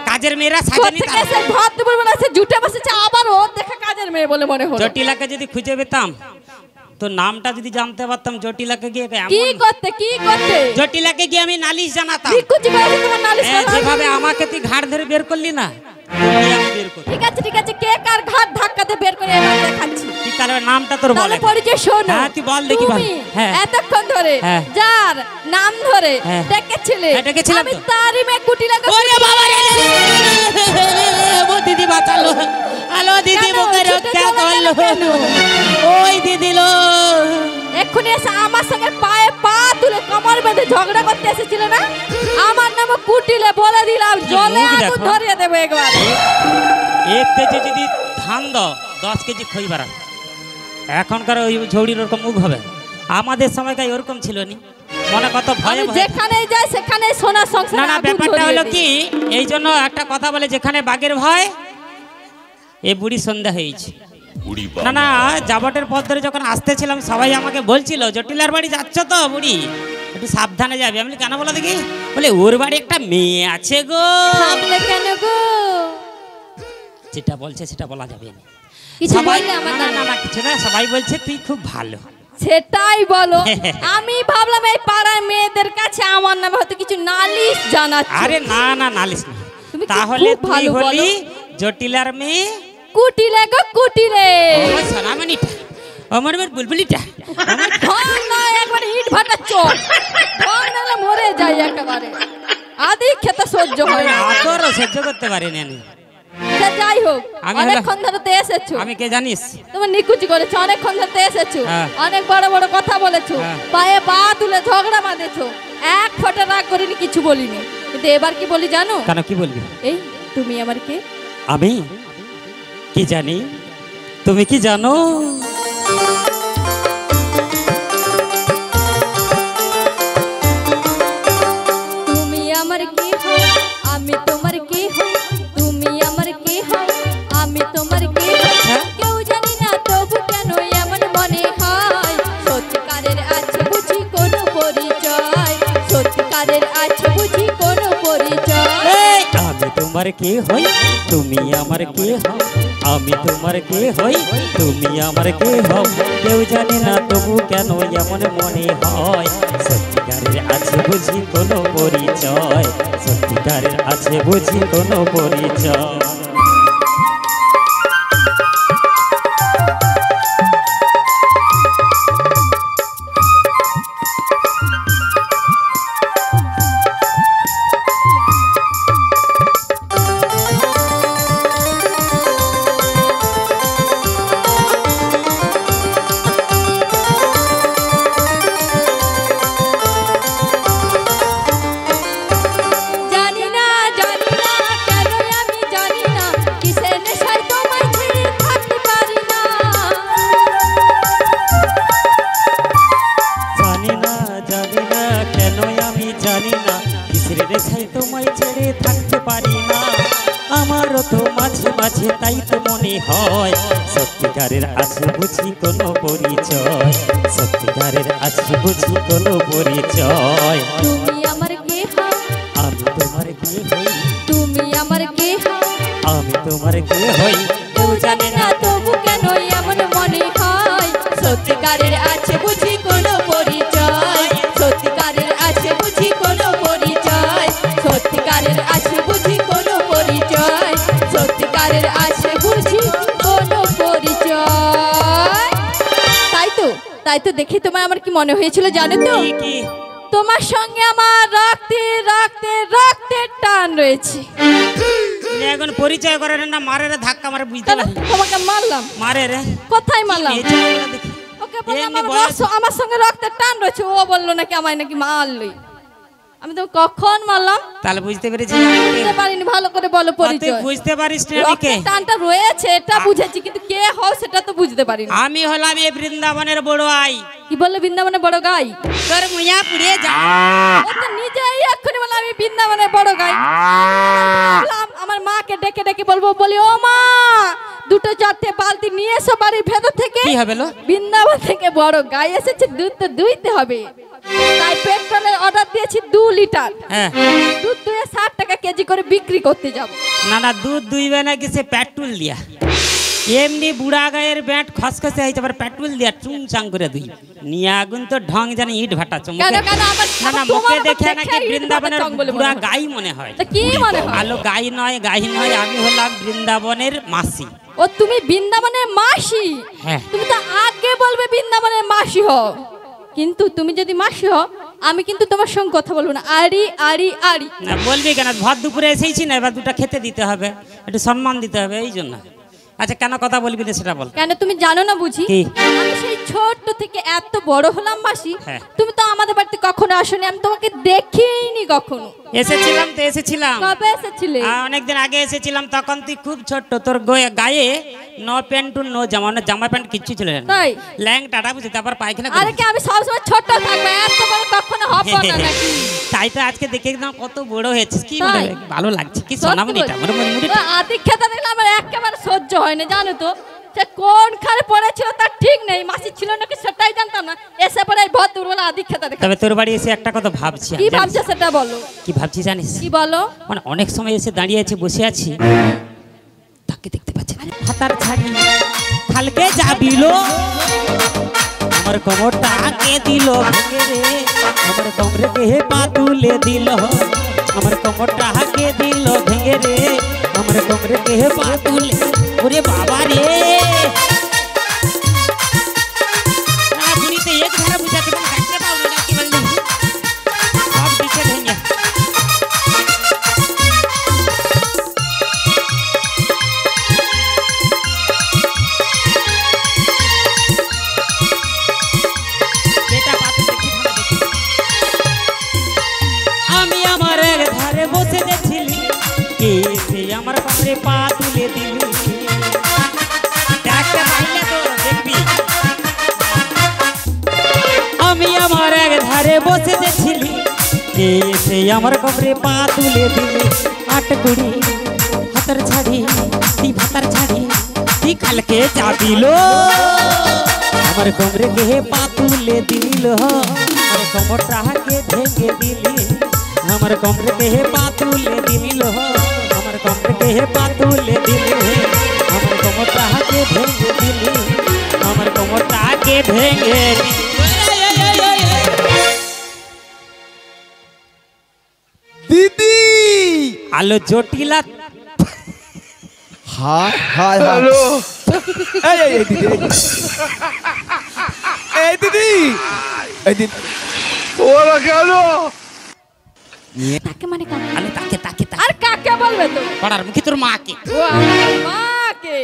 কাজের মেয়েরা সাজানি কোত্থেকে এসে ভাত দুপুর বেলা এসে জুটে বসেছে, আবার ও দেখে কাজের মেয়ে বলে মনে হলো। জটিলাকে যদি খুঁজে পেতাম, তো নামটা যদি জানতে পারতাম, জটিলাকে গিয়ে কি করতে কি করতে? জটিলাকে গিয়ে আমি নালিশ জানাতাম। বিকুচি করে তোমার নালিশ হ্যাঁ, করা? যেভাবে আমাকে তুই ঘাড় ধরে বের করলি না, তেমনি আমি বের করব। ঠিক আছে কে কার ঘাট ধাক্কাতে বের করে এবার দেখাচ্ছি। তুই তাহলে নামটা তোর বল। তাহলে পরিচয় শোনো। হ্যাঁ, তুই বল দেখি বল। তুমি হ্যাঁ। এতক্ষণ ধরে হ্যাঁ। যার নাম ধরে হ্যাঁ। ডেকেছিলে, হ্যাঁ, ডেকেছিলাম আমি তো। তারই মেয়ে কুটিলাকে। ওরে বাবা রে, ও দিদি বাঁচালো। হ্যালো দিদি, কেন? বুকে ছুটে রক্ষা চলে করলো। গেলে কেন? ওই দিদি লো, এক্ষুনি এসে আমার সঙ্গে পায়ে পা তুলে কোমর বেঁধে ঝগড়া করতে এসেছিল না? আমার নাম কুটিলে বলে দিলাম, জলে মুখ আগুন দেখো। ধরিয়ে দেবো একবার। 1 কেজি যদি ধান দাও 10 কেজি খই বাড়া। এখনকার ওই ঝৌড়ির ওরকম মুখ হবে, আমাদের সময়কার ওরকম ছিল নি। মনে কত ভয় ভয় যেখানে যাই সেখানে সোনা সংসার। না না, ব্যাপারটা হলো কি, এই জন্য একটা কথা বলে, যেখানে বাঘের ভয় এ বুড়ি সন্ধ্যা হয়েছে। না না, জাবটের পথ ধরে যখন আসতেছিলাম সবাই আমাকে বলছিল জটিলার বাড়ি যাচ্ছ তো বুড়ি, একটু সাবধানে যাবে। আমি কেন বলো দেখি, বলে ওর বাড়ি একটা মেয়ে আছে গো। কেন গো? যেটা বলছে সেটা বলা যাবে না। কিছু বললে আমার না না না, কিছু না, সবাই বলছে তুই খুব ভালো। সেটাই বলো। আমি ভাবলাম এই পাড়ার মেয়েদের কাছে আমার নামে হয়তো কিছু নালিশ জানাচ্ছ। আরে না না, নালিশ না। তুমি কি তাহলে খুব তুই ভালো হলি বলো। জটিলার মেয়ে। কুটিলে গো কুটিলে। ও সোনামণিটা, আমার মেয়ে বুলবুলিটা, আমার ঢং নয়, একবার ইট ভাটা চোর। ঢং নালে মরে যাই একেবারে। আদি খেতে সহ্য হয় না। আদর সহ্য করতে পারিনি আমি। সে যাই হোক, আমি অনেকক্ষণ ধরে তো এসেছো। আমি কে জানিস? তোমার নিকুচি করেছো, অনেকক্ষণ ধরে এসেছো, হ্যাঁ। অনেক বড় বড় কথা বলেছো, হ্যাঁ। পায়ে পা তুলে ঝগড়া বাঁধেছো, এক ফোঁটা রাগ করিনি, কিছু বলিনি। কিন্তু এবার কি বলি জানো? কেন, কি বলবি? এই তুমি আমার কে? আমি কি জানি, তুমি কি জানো? তুমি আমার কি হও, আমি তোমার কি হই, তুমি আমার কি হও, আমি তোমার কি হই, কেউ জানি না তবু কেন এমন মনে হয়, সত্যিকারের আছে বুঝি কোনো পরিচয়, সত্যিকারের আছে বুঝি কোনো পরিচয়। এই, আমি তোমার কে হই, তুমি আমার কে হও, আমি তোমার কে হই, তুমি আমার কে হও, কেউ জানি না তবু কেন এমন মনে হয়, সত্যিকারের আছে বুঝি কোনো পরিচয়, সত্যিকারের আছে বুঝি কোনো পরিচয়। জানি না কেন আমি জানি না, কিসের নেশায় তোমায় ছেড়ে থাকতে পারি না। জানি না কেন আমি জানি না, কিসের নেশায় তোমায় ছেড়ে থাকতে পারি না, আমারও তো মাঝে মাঝে তাই তো মনে হয়, সত্যিকারের আছে বুঝি কোনো পরিচয়, সত্যিকারের আছে বুঝি কোনো পরিচয়। তুমি আমার কে হও, আমি তোমার কে হই, তুমি আমার কে হও, আমি তোমার কে হই, কেউ জানে না তবু কেন এমন মনে হয়, সত্যিকারের আছে বুঝি কোনো পরিচয়, সত্যিকারের আছে বুঝি কোনো পরিচয়, সত্যিকারের আছে বুঝি কোনো পরিচয়, সত্যিকারের আছে বুঝি কোনো পরিচয়। তাই তো দেখি তোমার আমার কি মনে হয়েছিল জানো তো? কি কি? তোমার সঙ্গে আমার রক্তে রক্তে রক্তের টান রয়েছে। তুমি এখন পরিচয় করে না, মারে রে ধাক্কা মারে, বুঝতে কেন? পারি তোমাকে মারলাম? মারে রে। কোথায় মারলাম? এই ছেলেগুলো দেখি। ওকে বললাম এমনি আমার বয়স- আমার সঙ্গে রক্তের টান রয়েছে, ও বললো নাকি আমায় নাকি মারলই। আমি তো কখন মারলাম তাহলে বুঝতে পেরেছি। বুঝতে পারিনি, ভালো করে বলো তুই পরিচয়। বুঝতে পারিস না আমি কে? রক্তের টানটা রয়েছে এটা বুঝেছি, কিন্তু কে হও সেটা তো বুঝতে পারিনি। আমি হলাম এই বৃন্দাবনের বড় আই। কি বললে বৃন্দাবনে বড় গাই? তোর মুয়া পুড়িয়ে যা। ও তো নিজেই এক্ষুনি বলে আমি বৃন্দাবনে বড় গাই। বললাম, আমার মাকে ডেকে ডেকে বলবো, বলি ও মা দুটো চারটে বালতি নিয়ে এসো বাড়ির ভেতর থেকে। কি হবে লো? বৃন্দাবন থেকে বড় গাই এসেছে, দুধ তো দুইতে হবে। তাই পেট্রোলের অর্ডার দিয়েছি 2 লিটার। হ্যাঁ। দুধ দুয়ে 60 টাকা কেজি করে বিক্রি করতে যাব। না না, দুধ দুইবে না, কিছু পেট্রোল দিয়া। এমনি বুড়া গায়ের ব্যাট খসখসে হয়েছে, আবার পেট্রোল দিয়া চুং চাং করে দুই নিয়ে আগুন তো ঢং জানি ইট ভাটা চমকে। কেন কেন আমার না না, তোমার মুখে আমার দেখে নাকি ইট ভাটা বৃন্দাবনের চং বলে মনে বুড়া হয়। গাই মনে হয়। তা কি মনে হয়? ভালো গাই নয়, আমি হলাম বৃন্দাবনের মাসি। ও তুমি বৃন্দাবনের মাসি? হ্যাঁ। তুমি তো আগে বলবে বৃন্দাবনের মাসি হও, কিন্তু তুমি যদি মাসি হও আমি কিন্তু তোমার সঙ্গে কথা বলবো না। আড়ি আড়ি আড়ি না বলবি কেন, ভর দুপুরে এসেছি না, এবার দুটো খেতে দিতে হবে, একটু সম্মান দিতে হবে, এই জন্য আচ্ছা কেন কথা বলবি না সেটা বল। কেন তুমি জানো না বুঝি? কি? আমি সেই ছোট্ট থেকে এত বড় হলাম মাসি, হ্যাঁ। তুমি তো আমাদের বাড়িতে কখনো আসোনি, আমি তোমাকে দেখিনি কখনো। এসেছিলাম তো এসেছিলাম। কবে এসেছিলে? অনেকদিন আগে এসেছিলাম, তখন তুই খুব ছোট্ট, তোর গায়ে নো প্যান্ট নো জামা, না জামা প্যান্ট কিচ্ছু ছিল না, তাই ল্যাং টাটা বুঝি, তারপর পায়খানা আরে কি আমি সবসময় ছোট থাকবো, এত বড় কখনো হব না নাকি? তাই তো আজকে দেখে একদম কত বড় হয়েছিস, কি তাই? ভালো লাগছে, কি সোনামণিটা আমার মুড়িটা। আদি খেতে দেখলে আমার একেবারে সহ্য হয় না জানো তো, সে কোনখানে পড়েছিল তার ঠিক নেই, মাসি ছিল নাকি সেটাই জানতাম না, এসে পরে এই ভর দুর্বল আদি খেতে দেখে। তবে তোর বাড়ি এসে একটা কথা ভাবছি। কি ভাবছো সেটা বলো। কি ভাবছি জানিস? কি বলো। মানে অনেক সময় এসে দাঁড়িয়ে আছে, বসে আছি, তাকে দেখতে পাচ্ছি না, হাতার ছাড়ি খালকে যাবিলো, আমার কোমরটা আগে দিল ভেঙে রে, আমার কোমরে হে পা তুলে দিল, আমার কোমরটা আগে দিল ভেঙে রে, আমার কোমরে হে পা তুলে, ওরে বাবা রে রাজনীতি এক ধারা বুঝাতে পারি, দেখতে পাও না কি বললি, সব দিকে ভেঙে। আমি আমার এক ধারে বসে গেছিলি, কে সে আমার কোমরে পা তুলে দিলি, দেখতে পাইলে তো দেখবি। আমি আমার এক ধারে বসে গেছিলি, কে সে আমার কোমরে পা তুলে দিলি, আট কুড়ি হাতার ছাড়ি তুই ভাতার ছাড়ি তুই কালকে যাবিলো, আমার কোমরে কে পা তুলে দিল, আমার কোমরটাকে ভেঙে দিলি, আমার কোমরে কে পা তুলে দিল, আমার কোমরে কে পা তুলে দিলি, আমার কোমরটাকে ভেঙে দিলি, আমার কোমরটাকে ভেঙে দিলি। দিদি আলো জটিলা হায় হায় হ্যালো এই দিদি এই দিদি এই দিদি ওরা কেন তাকে মানে কাকে? আলো তাকে তাকে তাকে আর কাকে বলবে তো? পড়ার মুখে তোর মাকে। ও আমার মাকে?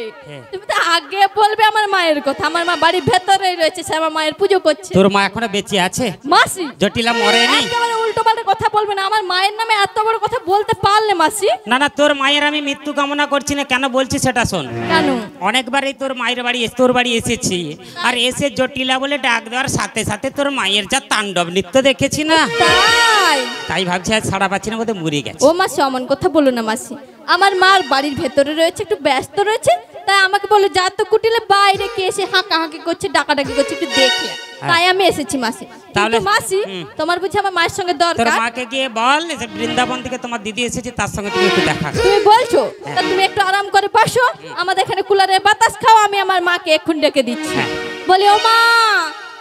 তুমি তো আগে বলবে আমার মায়ের কথা, আমার মা বাড়ির ভেতরেই রয়েছে, সে আমার মায়ের পুজো করছে। তোর মা এখনো বেঁচে আছে? মাসি জটিলা মরেনি? একেবারে উল্টো পাল্টা কথা বলবে না, আমার মায়ের নামে এত বড় কথা বলতে পারলে মাসি? না না, তোর মায়ের আমি মৃত্যু কামনা করছি না, কেন বলছি সেটা শোন। কেন? অনেকবারই তোর মায়ের বাড়ি তোর বাড়ি এসেছি, আর এসে জটিলা বলে ডাক দেওয়ার সাথে সাথে তোর মায়ের যা তাণ্ডব নৃত্য দেখেছি না, তাই তাই ভাবছি আজ ছাড়া পাচ্ছি না, বোধহয় মরে গেছে। ও মাসি অমন কথা বলো না মাসি, আমার মার বাড়ির ভেতরে রয়েছে, একটু ব্যস্ত রয়েছে, তাই আমাকে বলো যা তো কুটিলে বাইরে কে এসে হাঁকাহাঁকি করছে, ডাকাডাকি করছে, একটু দেখলে, তাই আমি এসেছি মাসি। তাহলে মাসি তোমার বুঝি আমার মায়ের সঙ্গে তোর দরকার? মাকে গিয়ে বল যে বৃন্দাবন থেকে তোমার দিদি এসেছে, তার সঙ্গে তুমি একটু দেখা করো। তুমি বলছো, তা তুমি একটু আরাম করে বসো, আমাদের এখানে কুলারে বাতাস খাও, আমি আমার মাকে এখন ডেকে দিচ্ছি। হ্যাঁ। বলি ও মা,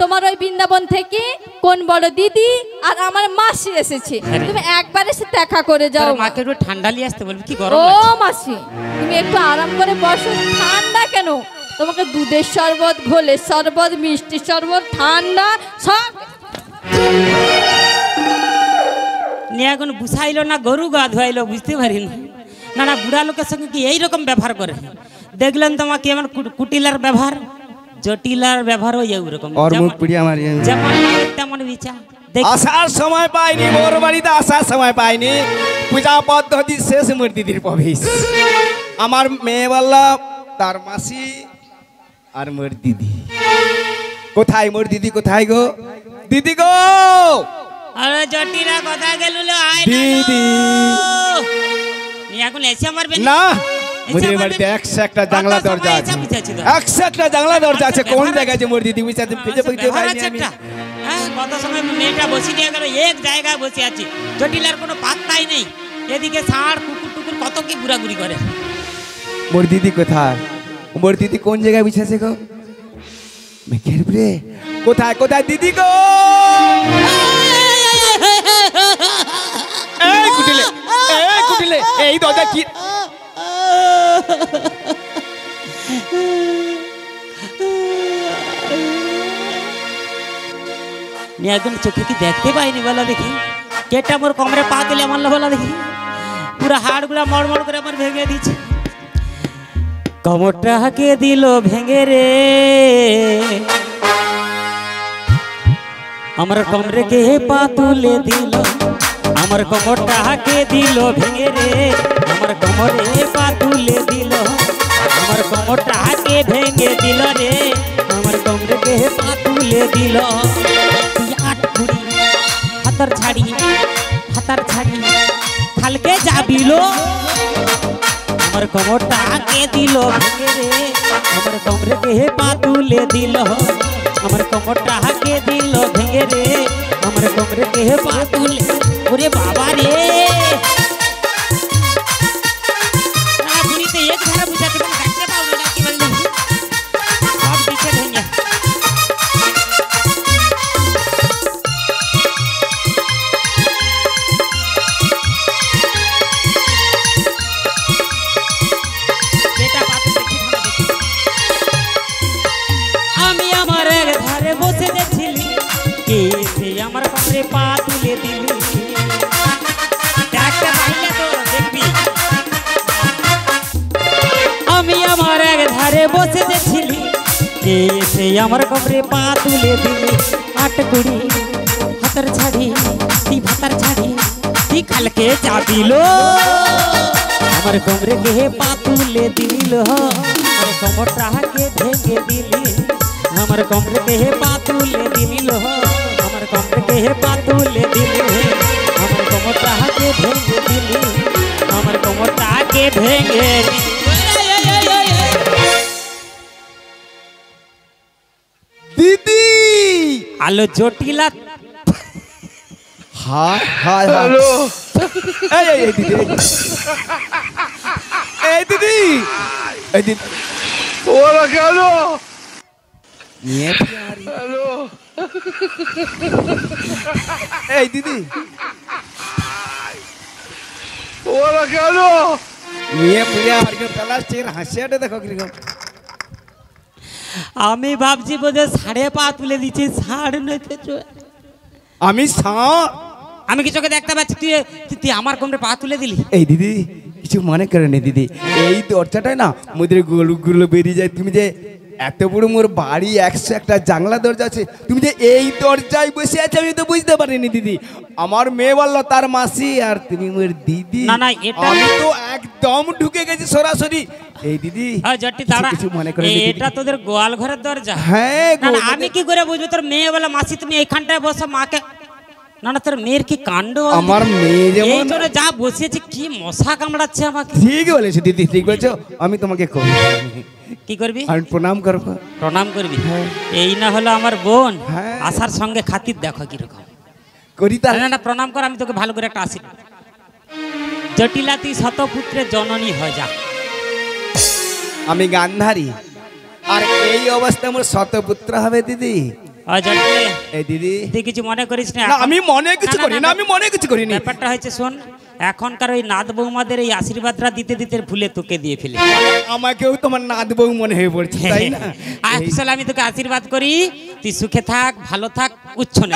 তোমার ওই বৃন্দাবন থেকে কোন বড় দিদি আর আমার মাসি এসেছে, তুমি একবার এসে দেখা করে যাও। তোর মাকে একটু ঠান্ডা নিয়ে আসতে বলবি, কি গরম ও লাগছে। মাসি তুমি একটু আরাম করে বসো, ঠান্ডা কেন, তোমাকে দুধের শরবত, ঘোলের শরবত, মিষ্টি শরবত, ঠান্ডা সব নিয়ে এখন বুঝাইলো না গরু গা ধোয়াইলো, বুঝতে পারিনি। না না, বুড়া লোকের সঙ্গে কি এইরকম ব্যবহার করে? দেখলেন তোমাকে এমন কুটিলার ব্যবহার, জটিলার ব্যবহার ওই ওরকম, ওর মুখ পুড়িয়ে আমার যেমন তেমন বিচার। আসার সময় পাইনি, মোর বাড়িতে আসার সময় পাইনি, পূজা পদ্ধতি শেষ মোর দিদির প্রবেশ। আমার মেয়ে বললা তার মাসি আর মোর দিদি কোথায়, মোর দিদি কোথায় গো, দিদি গো আরে জটিলা কোথায় গেল দিদি? এখন এসে আমার না, মোদের বাড়িতে 101টা জানলা দরজা আছে, 101টা জানলা দরজা আছে, কোন জায়গায় যে মোর দিদি বুঝতে খুঁজে পেতে পাইনি আমি। হ্যাঁ, কত সময় মেয়েটা বসে নিয়ে গেল, এক জায়গায় বসে আছে, জটিলার কোনো পাত্তাই নেই, এদিকে ষাঁড় কুকুর টুকুর কত কি ঘুরাঘুরি করে। মোর দিদি কোথায়, মোর দিদি কোন জায়গায় বিছাছে গো, মেঘের উপরে কোথায়, কোথায় দিদি গো? এই কুটিলে, এই কুটিলে, এই দরজা কি? একদম চোখে কি দেখতে পাইনি বলো দেখি, কেটা মোর কোমরে পা দিলে আমার বলো দেখি, পুরো হাড়গুলা মড়মড় করে আমার ভেঙে দিচ্ছে। কমরটাকে দিল ভেঙে রে আমার কমরেকে পা তুলে দিল আমার কমরটাকে দিল ভেঙে রে আমার কমরে পা তুলে দিল আমার কমরটাকে ভেঙে দিল রে আমার কমরেকে পা তুলে দিল তুই আটকুড়ি হাতার ছাড়ি খালকে যাবিলো আমার কমরটাকে দিল ভেঙে রে আমার কমরেকে পা তুলে দিল আমার কমরটাকে দিল ভেঙে রে আমার কমরেকে পা তুলে ওরে বাবা রে বুড়িতে এক ধারা বুঝাতে দেখতে পাও না কি বললি সব দিকে ভেঙে আমি আমার এক ধারে বসে দেখছিলি কে সে আমার কমরে পা তুলে দিলি একটা পাইলে তো দেখবি আমি আমার এক ধারে বসে দেখছিলি কে সে আমার কমরে পা তুলে দিলি আটকুড়ি হাতার ছাড়ি তুই ভাতার ছাড়ি তুই কালকে যাবিলো আমার কমরে কে পা তুলে দিল আমার কমরটাকে ভেঙে দিলি আমার কমরে কে পা তুলে দিল আমার কমরে কে পা তুলে দিলি আমার কমরটাকে ভেঙে দিলি আমার কমরটাকে ভেঙে দিদি আলো জটিলা হায় হায় হ্যালো এই দিদি এই দিদি ওরা কেন নিয়ে হ্যালো এই দিদি ওরা কেন নিয়ে পুরিয়া হারকে প্লাস্টিক হাসিয়াটা দেখো কিরকম আমি ভাবছি বোধহয় সাড়ে পা তুলে দিচ্ছি সাড়ে নয়তে আমি আমি কি চোখে দেখতে পাচ্ছি তুই তুই আমার কমরে পা তুলে দিলি এই দিদি কিছু মনে করে নি দিদি এই দরজাটাই না মুদের গুলো বেরিয়ে যায় তুমি যে এত বড় মোর বাড়ি 101টা জানলা দরজা আছে তুমি যে এই দরজায় বসে আছো আমি তো বুঝতে পারিনি দিদি আমার মেয়ে বললো তার মাসি আর তুমি মোর দিদি না না এটা আমি তো একদম ঢুকে গেছি সরাসরি এই দিদি জটি দাঁড়া কিছু মনে করে এটা তোদের গোয়াল ঘরের দরজা হ্যাঁ না না আমি কি করে বুঝবো তোর মেয়ে বলে মাসি তুমি এইখানটায় বসো মাকে না না তোর মেয়ের কি কাণ্ড আমার মেয়ে যেমন এই জন্য যা বসেছে কি মশা কামড়াচ্ছে আমাকে ঠিক বলেছো দিদি ঠিক বলেছো আমি তোমাকে করি কি করবি আমি প্রণাম করবো প্রণাম করবি এই না হলো আমার বোন হ্যাঁ। আসার সঙ্গে খাতির দেখো কিরকম করি তার না না প্রণাম কর আমি তোকে ভালো করে একটা আশীর্বাদ জটিলা তুই শতপুত্রের জননী হয়ে যা আমি গান্ধারী আর এই অবস্থা আমার শতপুত্র হবে দিদি জটিলে এই দিদি তুই কিছু মনে করিস না না আমি মনে কিছু করি না আমি মনে কিছু করিনি ব্যাপারটা হয়েছে শোন এখনকার ওই নাথ বৌমাদের এই আশীর্বাদটা দিতে দিতে ভুলে তোকে দিয়ে ফেলে আমাকেও তোমার নাদ বউ মনে হয়ে পড়ছে তাই না আসলে আমি তোকে আশীর্বাদ করি তুই সুখে থাক ভালো থাক উচ্ছনে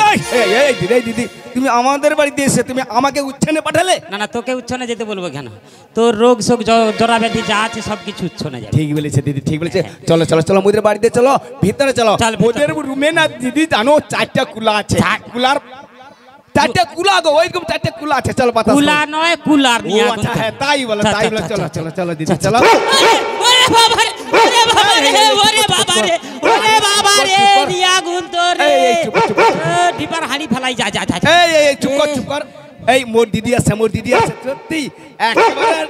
এই দিদি এই দিদি তুমি আমাদের বাড়িতে এসে তুমি আমাকে উচ্ছনে পাঠালে না না তোকে উচ্ছনে যেতে বলবো কেন তোর রোগ শোক জরা ব্যাধি যা আছে সবকিছু উচ্ছনে যাবে ঠিক বলেছে দিদি ঠিক বলেছে চলো চলো চলো মোদের বাড়িতে চলো ভিতরে চলো চল, ভিতরে। মোদের রুমে না দিদি জানো 4টা কুলা আছে কুলার 4টা কুলা গো ওইরকম 4টা কুলা আছে চলো পাতা কুলা নয় কুলার ও নিয়ে আচ্ছা হ্যাঁ তাই বলো চলো চলো চলো দিদি চলো ওরে বাবা রে ওরে বাবা রে ওরে বাবা রে ওরে বাবা রে দিয়া গুন তোর রে এই, চুপ কর, চুপ কর। ডিপার হাড়ি ফেলাই যা যা যা এই চুপ কর চুপ কর এই মোর দিদি আছে সত্যি একেবারে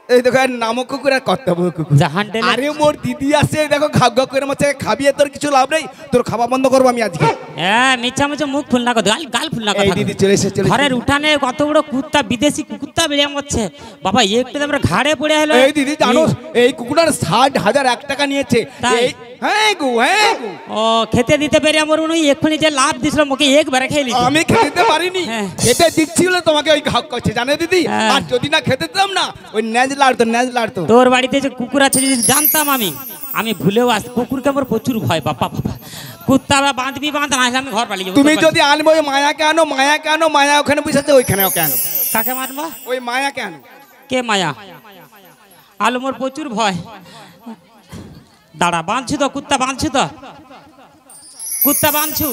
এই দেখো নামক কুকুর আর কর্তব্য কুকুর জাহান টেলে আরে মোর দিদি আছে দেখো ঘাগ ঘাগ করে মাছে খাবিয়ে তোর কিছু লাভ নেই তোর খাওয়া বন্ধ করবো আমি আজকে হ্যাঁ মিছা মিছা মুখ ফুল না কর গাল ফুল না এই কথা দিদি চলে এসে চলে ঘরের উঠানে কত বড় কুত্তা বিদেশি কুত্তা বেরিয়ে মরছে বাবা একটু আমরা ঘাড়ে পড়ে হলো এই দিদি জানো এই কুকুরটার 60,001 টাকা নিয়েছে তাই? এই হ্যাঁ গো ও খেতে দিতে পেরে আমার উনি এক্ষুনি যে লাভ দিছিল মুখে একবারে খেয়ে নিল আমি খেতে পারিনি হ্যাঁ। খেতে দিচ্ছিল তোমাকে ওই ঘাগ করছে জানে দিদি হ্যাঁ। আর যদি না খেতে দিতাম না ওই ন্যাজ লাড়তো তোর বাড়িতে যে কুকুর আছে যদি জানতাম আমি ভুলেও কুকুরকে আমার প্রচুর ভয় বাবা বাবা কুত্তা বা বাঁধবি বাঁধ না হলে আমি ঘর পালিয়ে যাবো তুমি যদি আনবো ওই মায়াকে আনো মায়া ওখানে বসে আছে ওইখানে ওকে আনো কাকে মারবো ওই মায়াকে আনো কে মায়া আলো মোর প্রচুর ভয়। দাঁড়া, বাঁধছু তো কুত্তা, বাঁধছু তো কুত্তা বাঁধছু?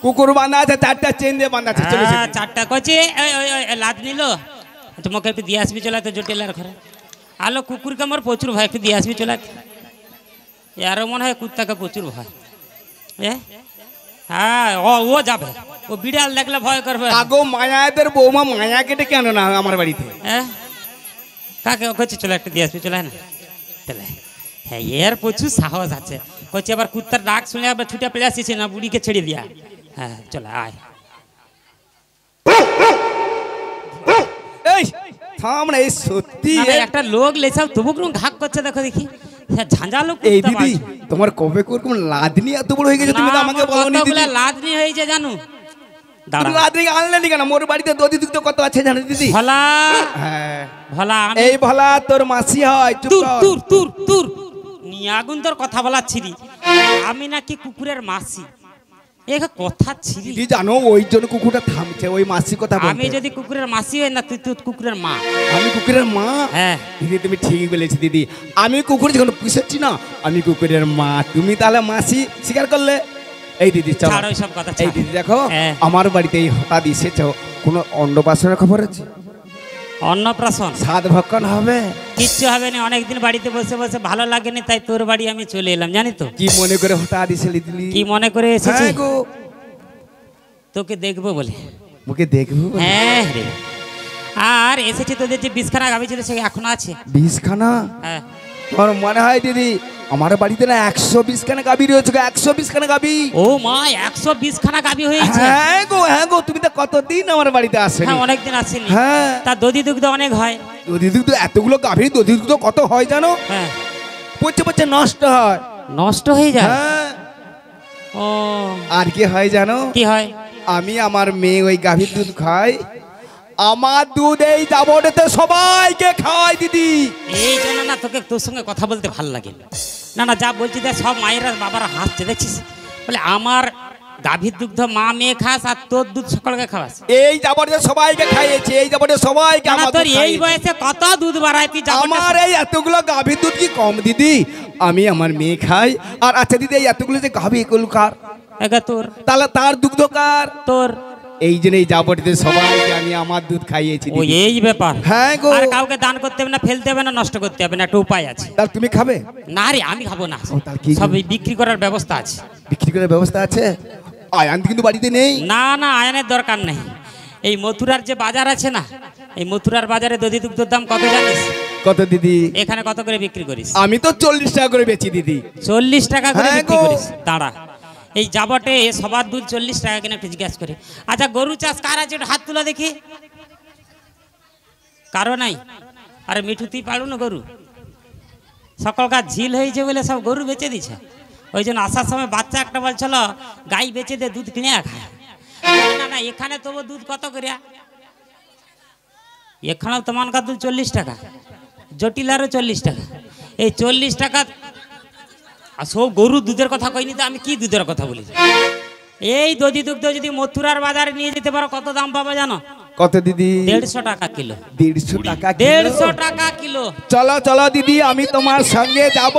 কুকুর বাঁধা আছে, 4টা চেন দিয়ে বাঁধা আছে। চলে হ্যাঁ, 4টা কচি লাদ নিল। তোমাকে একটু দিয়ে আসবি চলে তো জটিলার ঘরে। আলো কুকুরকে আমার প্রচুর ভয়, একটু দিয়ে আসবি চলে। আরও মনে হয় কুত্তাকে প্রচুর ভয়। হ্যাঁ, ও যাবে, ও বিড়াল দেখলে ভয় করবে। আগো মায়াদের বৌমা মায়া কেটে কেন না আমার বাড়িতে? হ্যাঁ, কাকে কচ্ছে চলে একটু দিয়ে আসবি চলে না চলে। হ্যাঁ, এর প্রচুর সাহস আছে। কচ্ছে আবার কুত্তার ডাক শুনে আবার ছুটে পেলে আসিস না, বুড়িকে ছেড়ে দিয়া। হ্যাঁ চলে আয়। এই থাম না, এই সত্যি একটা লোক লেসাও তবু কোনো ঘাক করছে, দেখো দেখি ঝাঁঝা লোক। এই দিদি, তোমার কবে কোন লাদনি এত বড় হয়ে গেছে? তুমি তো আমাকে বলনি দিদি। লাদনি হয়েছে জানো? লাদনি আনলেনি কেন? মোর বাড়িতে দধি দুগ্ধ কত আছে জানো দিদি? ভোলা, হ্যাঁ ভোলা, এই ভোলা তোর মাসি হয়। তুর তুর তুর তুর নিয়ে আগুন তোর কথা বলা ছিরি। আমি নাকি কুকুরের মাসি, কথা ছিরি। দিদি জানো ওই জন্য কুকুরটা থামছে, ওই মাসি কথা বলতে। আমি যদি কুকুরের মাসি হই না, তুই তুই কুকুরের মা। আমি কুকুরের মা? হ্যাঁ দিদি তুমি ঠিক বলেছি দিদি। আমি কুকুর যখন পুষেছি না, আমি কুকুরের মা। তুমি তাহলে মাসি স্বীকার করলে। এই দিদি চলো, ছাড়ো সব কথা। এই দিদি দেখো আমার বাড়িতে এই হঠাৎ এসেছো, কোনো অন্নপ্রাশনের খবর আছে? অন্নপ্রাশন? সাত ভক্ষণ হবে? কিচ্ছু হবে না, অনেকদিন বাড়িতে বসে বসে ভালো লাগেনি, তাই তোর বাড়ি আমি চলে এলাম। জানি তো কি মনে করে হঠাৎ এসেলি দিদি? কি মনে করে এসেছি? হ্যাঁ গো, তোকে দেখবো বলে। মুখে দেখবো? হ্যাঁ রে, আর এসেছি তোদের যে 20খানা গাভী ছিল সে এখনো আছে। 20খানা? হ্যাঁ। আমার মনে হয় দিদি আমার বাড়িতে না 120খানা গাভী রয়েছে। 120খানা গাভী? ও মা, 120খানা গাভী হয়েছে? হ্যাঁ গো, হ্যাঁ গো। তুমি তো কতদিন আমার বাড়িতে আসেনি। হ্যাঁ, অনেকদিন আসেনি। হ্যাঁ, তা দধি দুগ্ধ অনেক হয়? দধি দুগ্ধ এতগুলো গাভীর দধি দুগ্ধ কত হয় জানো? হ্যাঁ, পচে পচে নষ্ট হয়। নষ্ট হয়ে যায়? হ্যাঁ। ও, আর কি হয় জানো? কি হয়? আমি আমার মেয়ে ওই গাভীর দুধ খাই, আমার দুধ এই যাবতে সবাইকে খাওয়াই দিদি। এই জন্য না তোকে তোর সঙ্গে কথা বলতে ভালো লাগে না। না যা বলছি দেখ, সব মায়েরা বাবারা হাসছে দেখছিস। বলে আমার গাভীর দুগ্ধ মা মেয়ে খাস, আর তোর দুধ সকলকে খাওয়াস। এই যাবতে সবাইকে খাইয়েছি, এই যাবতে সবাইকে। না তোর এই বয়সে কত দুধ বাড়ায় তুই? আমার এই এতগুলো গাভীর দুধ কি কম দিদি? আমি আমার মেয়ে খাই। আর আচ্ছা দিদি, এই এতগুলো যে গাভী এগুলো কার? তোর। তাহলে তার দুগ্ধ কার? তোর। এই জন্য এই যাবতীয় সবাইকে আমি আমার দুধ খাইয়েছি। ও এই ব্যাপার? হ্যাঁ গো। আর কাউকে দান করতে হবে না, ফেলতে হবে না, নষ্ট করতে হবে না, একটা উপায় আছে। তাহলে তুমি খাবে? না রে, আমি খাবো না। তাহলে কি? সব বিক্রি করার ব্যবস্থা আছে। বিক্রি করার ব্যবস্থা আছে? আয়ান কিন্তু বাড়িতে নেই। না না, আয়নের দরকার নেই। এই মথুরার যে বাজার আছে না, এই মথুরার বাজারে দধি দুগ্ধের দাম কত জানিস? কত দিদি? এখানে কত করে বিক্রি করিস? আমি তো 40 টাকা করে বেচি দিদি। 40 টাকা করে হ্যাঁ বিক্রি গো। করিস? দাঁড়া, এই যাবটে সবার দুধ 40 টাকা কিনা একটু জিজ্ঞাসা করি। আচ্ছা, গরু চাষ কার আছে? একটু হাত তুলা দেখি। কারো নাই? আরে মিঠু তুই পারু না গরু? সকলকার ঝিল হয়েছে বলে সব গরু বেচে দিছে। ওই জন্য আসার সময় বাচ্চা একটা বলছিল গাই বেচে দে, দুধ কিনে খায়। না না, এখানে তবু দুধ কত করিয়া? এখানেও তোমানকার দুধ 40 টাকা, জটিলারও 40 টাকা। এই 40 টাকা সব গরু দুধের কথা কইনি তো, আমি কি দুধের কথা বলি? এই দধি দুগ্ধ যদি মথুরার বাজারে নিয়ে যেতে পারো কত দাম পাবে জানো? কত দিদি? 150 টাকা কিলো। 150 টাকা? 150 টাকা কিলো। চলো চলো দিদি, আমি তোমার সঙ্গে যাব।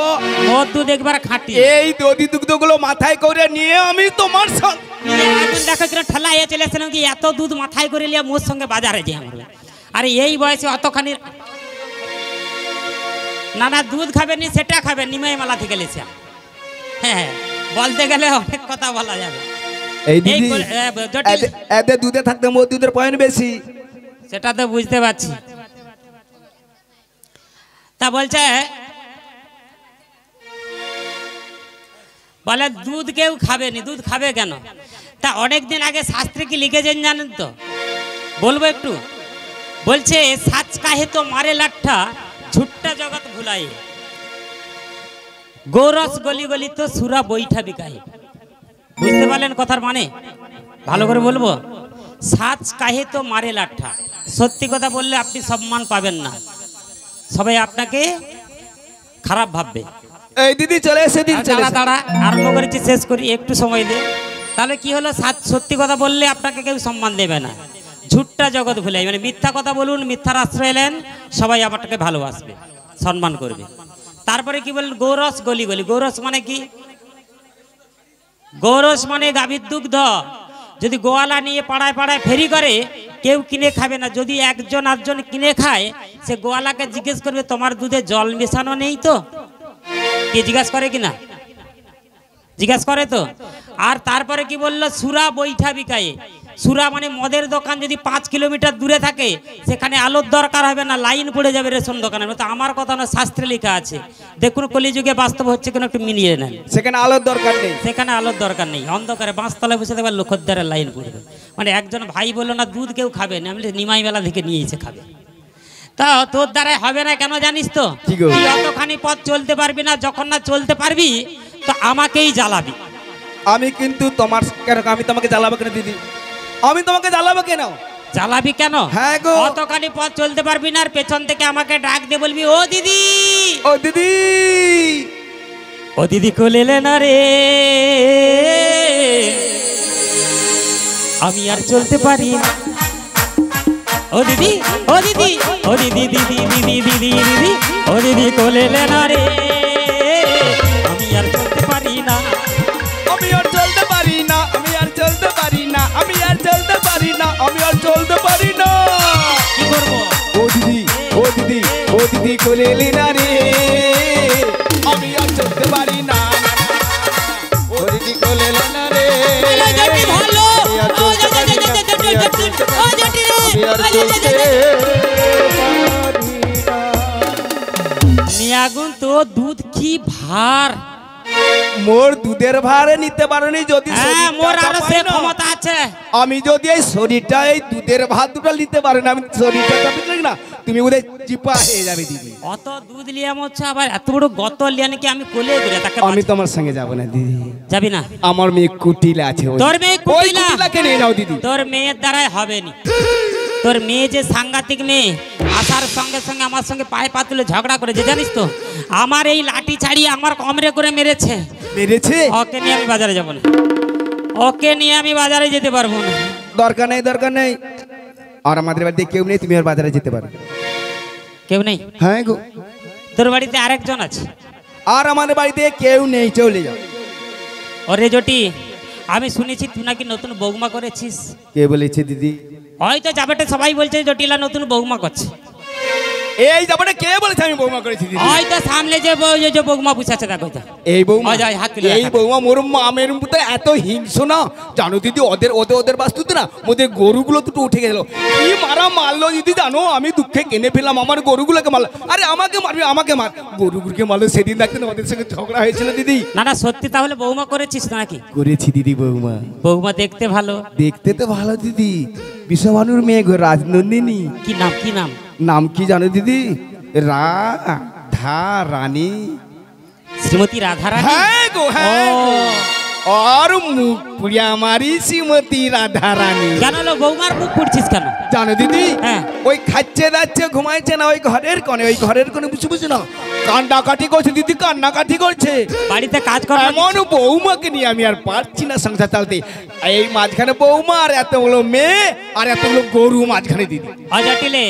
মোর দুধ একবার খাঁটি। এই দধি দুগ্ধগুলো মাথায় করে নিয়ে আমি তোমার সঙ্গে। দেখো কিনা ঠেলা এ চলেছিলাম কি এত দুধ মাথায় করে নিয়ে মোর সঙ্গে বাজারে যাই আমার। আরে এই বয়সে অতখানি না না, দুধ খাবেন নি সেটা খাবেন, নিমাই মালা থেকে লেছে। হ্যাঁ, বলতে গেলে অনেক কথা বলা যাবে। এই দিদি এতে দুধে থাকতে মোর দুধের পয়েন্ট বেশি। সেটা তো বুঝতে পারছি। তা বলছে বলে দুধ কেউ খাবে নি, দুধ খাবে কেন? তা অনেকদিন আগে শাস্ত্রে কি লিখেছেন জানেন তো? বলবো একটু। বলছে সাচ কাহে তো মারে লাঠা, ঝুট্টা জগৎ ভুলাই, গৌরস গলি গলি তো সুরা বৈঠা বিকাই। বুঝতে পারলেন কথার মানে? ভালো করে বলবো। সাচ কাহে তো মারে লাঠা, সত্যি কথা বললে আপনি সম্মান পাবেন না, সবাই আপনাকে খারাপ ভাববে। এই দিদি চলে এসে দিদি চলে এসে। দাঁড়া, আরম্ভ করেছি, শেষ করি, একটু সময় দে। তাহলে কি হলো? সত্যি কথা বললে আপনাকে কেউ সম্মান দেবে না, ঝুট্টা জগৎ ভুলাই, মানে মিথ্যা কথা বলুন, মিথ্যার আশ্রয় এলেন, সবাই আপনাকে ভালোবাসবে। সম্মান করবে। তারপরে কি বলেন গৌরস গলি গলি, গৌরস মানে কি? গৌরস মানে গাভীর দুগ্ধ। যদি গোয়ালা নিয়ে পাড়ায় পাড়ায় ফেরি করে কেউ কিনে খাবে না। যদি একজন আধজন কিনে খায় সে গোয়ালাকে জিজ্ঞেস করবে তোমার দুধে জল মেশানো নেই তো? কে জিজ্ঞাসা করে কিনা? জিজ্ঞাসা করে তো। আর তারপরে কি বললো সুরা বৈঠা বিকায়ে। সুরা মানে মদের দোকান যদি 5 কিলোমিটার দূরে থাকে সেখানে আলোর দরকার হবে না, লাইন পড়ে যাবে রেশন দোকানের মতো। আমার কথা না, শাস্ত্রে লেখা আছে। দেখুন কলিযুগে বাস্তব হচ্ছে কিনা একটু মিলিয়ে নেন। সেখানে আলোর দরকার নেই, সেখানে আলোর দরকার নেই। অন্ধকারে বাঁশতলায় বসে দেখবার লোকদ্দারের লাইন পড়বে। মানে একজন ভাই বললো না দুধ কেউ খাবে না, আমি নিমাই বেলা থেকে নিয়েছে খাবে। তা তোর দ্বারাই হবে না কেন জানিস তো? তুই অতখানি পথ চলতে পারবি না। যখন না চলতে পারবি তো আমাকেই জ্বালাবি। আমি কিন্তু তোমার কেন, আমি তোমাকে জ্বালাবো কেন দিদি? আমি তোমাকে জ্বালাবো কেন? জ্বালাবি কেন? হ্যাঁ গো। অতখানি পথ চলতে পারবি না আর পেছন থেকে আমাকে ডাক দিয়ে বলবি ও দিদি, ও দিদি, ও দিদি কোলেলে না রে, আমি আর চলতে পারি না। ও দিদি, ও দিদি, ও দিদি, দিদি দিদি দিদি দিদি, ও দিদি কোলেলে না রে, আমি আর চলতে পারি না। আমি আর চলতে পারি না, আমি আর চলতে পারি না, আমি আর চলতে পারি না, আমি আর চলতে পারি না। কি করবো? ও দিদি, ও দিদি, ও দিদি কোলে এলি না রে, আমি আর চলতে পারি না। ও দিদি কোলে এলি না রে, নিয়াগুন তো দুধ কি ভার, মোর দুধের ভারে নিতে পারোনি। যদি মোর আরো সে ক্ষমতা আছে। আমি যদি এই শরীরটা এই দুধের ভাত দুটো নিতে পারি না, আমি শরীরটা চাপি না, তুমি ওদের চিপা হয়ে যাবে দিদি। অত দুধ লিয়া হচ্ছে আবার এত বড় গত লিয়ানি কি আমি কোলে করে তাকে? আমি তোমার সঙ্গে যাব না দিদি। যাবি না? আমার মেয়ে কুটিলা আছে। তোর মেয়ে কুটিলাকে নিয়ে নাও দিদি। তোর মেয়ের দ্বারাই হবে নি। তোর মেয়ে যে সাংঘাতিক মেয়ে, আসার সঙ্গে সঙ্গে আমার সঙ্গে পায়ে পা তুলে ঝগড়া করেছে জানিস তো? আমার এই লাঠি ছাড়িয়ে আমার কমরে করে মেরেছে। মেরেছে? ওকে নিয়ে আমি বাজারে যাব না, ওকে নিয়ে আমি বাজারে যেতে পারবো না। দরকার নেই, দরকার নেই। আর আমাদের বাড়িতে কেউ নেই, তুমি আর বাজারে যেতে পারো। কেউ নেই? হ্যাঁ গো। তোর বাড়িতে আরেকজন আছে? আর আমাদের বাড়িতে কেউ নেই, চলে যাও। ওরে জটি, আমি শুনেছি তুই নাকি নতুন বৌমা করেছিস। কে বলেছে দিদি? হয়তো যাবেটা সবাই বলছে জটিলা নতুন বৌমা করছে। এই যাবটা কে বলেছে আমি বৌমা করেছি দিদি? হয়তো সামনে যে বৌমা বুঝাচ্ছে দেখো। এই বৌমা, হাত তুলে এই বৌমা মোর মামের মতো এত হিংস না জানো দিদি। ওদের ওদের ওদের বাস্তুতে না ওদের গরুগুলো দুটো উঠে গেল। কি মারা মারলো দিদি জানো? আমি দুঃখে কিনে ফেললাম, আমার গরুগুলোকে মারলো। আরে আমাকে মারবি, আমাকে মার। গরুগুলোকে মারলো। সেদিন দেখতে না ওদের সঙ্গে ঝগড়া হয়েছিল দিদি। না না সত্যি তাহলে বৌমা করেছিস নাকি? করেছি দিদি বৌমা। বৌমা দেখতে ভালো? দেখতে তো ভালো দিদি, বিশ্বভানুর মেয়ে গো, রাজনন্দিনী। কি নাম? কি নাম? নাম কি জানো দিদি? রাধারানী। শ্রীমতী রাধারানী? হ্যাঁ গো, হ্যাঁ। আর মুখ পুড়িয়া মারি শ্রীমতী রাধারানী। কেন লো বৌমার মুখ পুড়ছিস কেন? জানো দিদি, হ্যাঁ। ওই খাচ্ছে দাচ্ছে ঘুমাইছে না ওই ঘরের কোণে, ওই ঘরের কোণে বুঝে বুঝে না কান্নাকাটি করছে দিদি, কান্নাকাটি করছে। বাড়িতে কাজ কর। এমন বৌমাকে নিয়ে আমি আর পারছি না সংসার চালাতে। এই মাঝখানে বৌমা আর এতগুলো মেয়ে আর এতগুলো গরু মাঝখানে দিদি। অজটিলে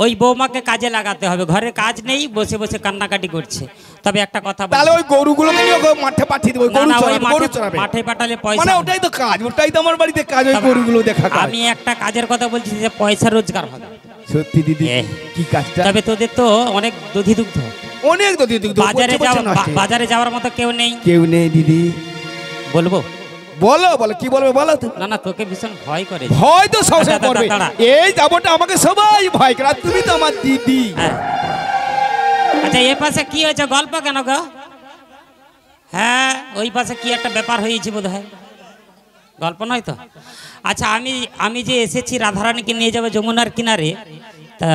ওই বৌমাকে কাজে লাগাতে হবে। ঘরে কাজ নেই, বসে বসে কান্নাকাটি করছে। তবে একটা কথা বলি, তাহলে ওই গরুগুলোকে নিয়ে মাঠে পাঠিয়ে দেবো। গরু চড়াবে, গরু চড়াবে। মাঠে পাঠালে পয়সা, মানে ওটাই তো কাজ, ওটাই তো আমার বাড়িতে কাজ, ওই গরুগুলো দেখা কাজ। আমি একটা কাজের কথা বলছি যে পয়সা রোজগার হবে। সত্যি দিদি? কি কাজটা? তবে তোদের তো অনেক দধি দুগ্ধ, অনেক দধি দুগ্ধ। বাজারে যাওয়ার মতো কেউ নেই? কেউ নেই দিদি। বলবো? বলো বলো, কি বলবে বলো তো। না না তোকে ভীষণ ভয় করে। ভয় তো সবসময় করবে। এই যাবোটা আমাকে সবাই ভয় করে, তুমি তো আমার দিদি। আচ্ছা এ পাশে কি হয়েছে, গল্প কেন গো? হ্যাঁ ওই পাশে কি একটা ব্যাপার হয়েছে বোধ হয়, গল্প নয় তো? আচ্ছা আমি যে এসেছি রাধারানীকে নিয়ে যাবো যমুনার কিনারে, তা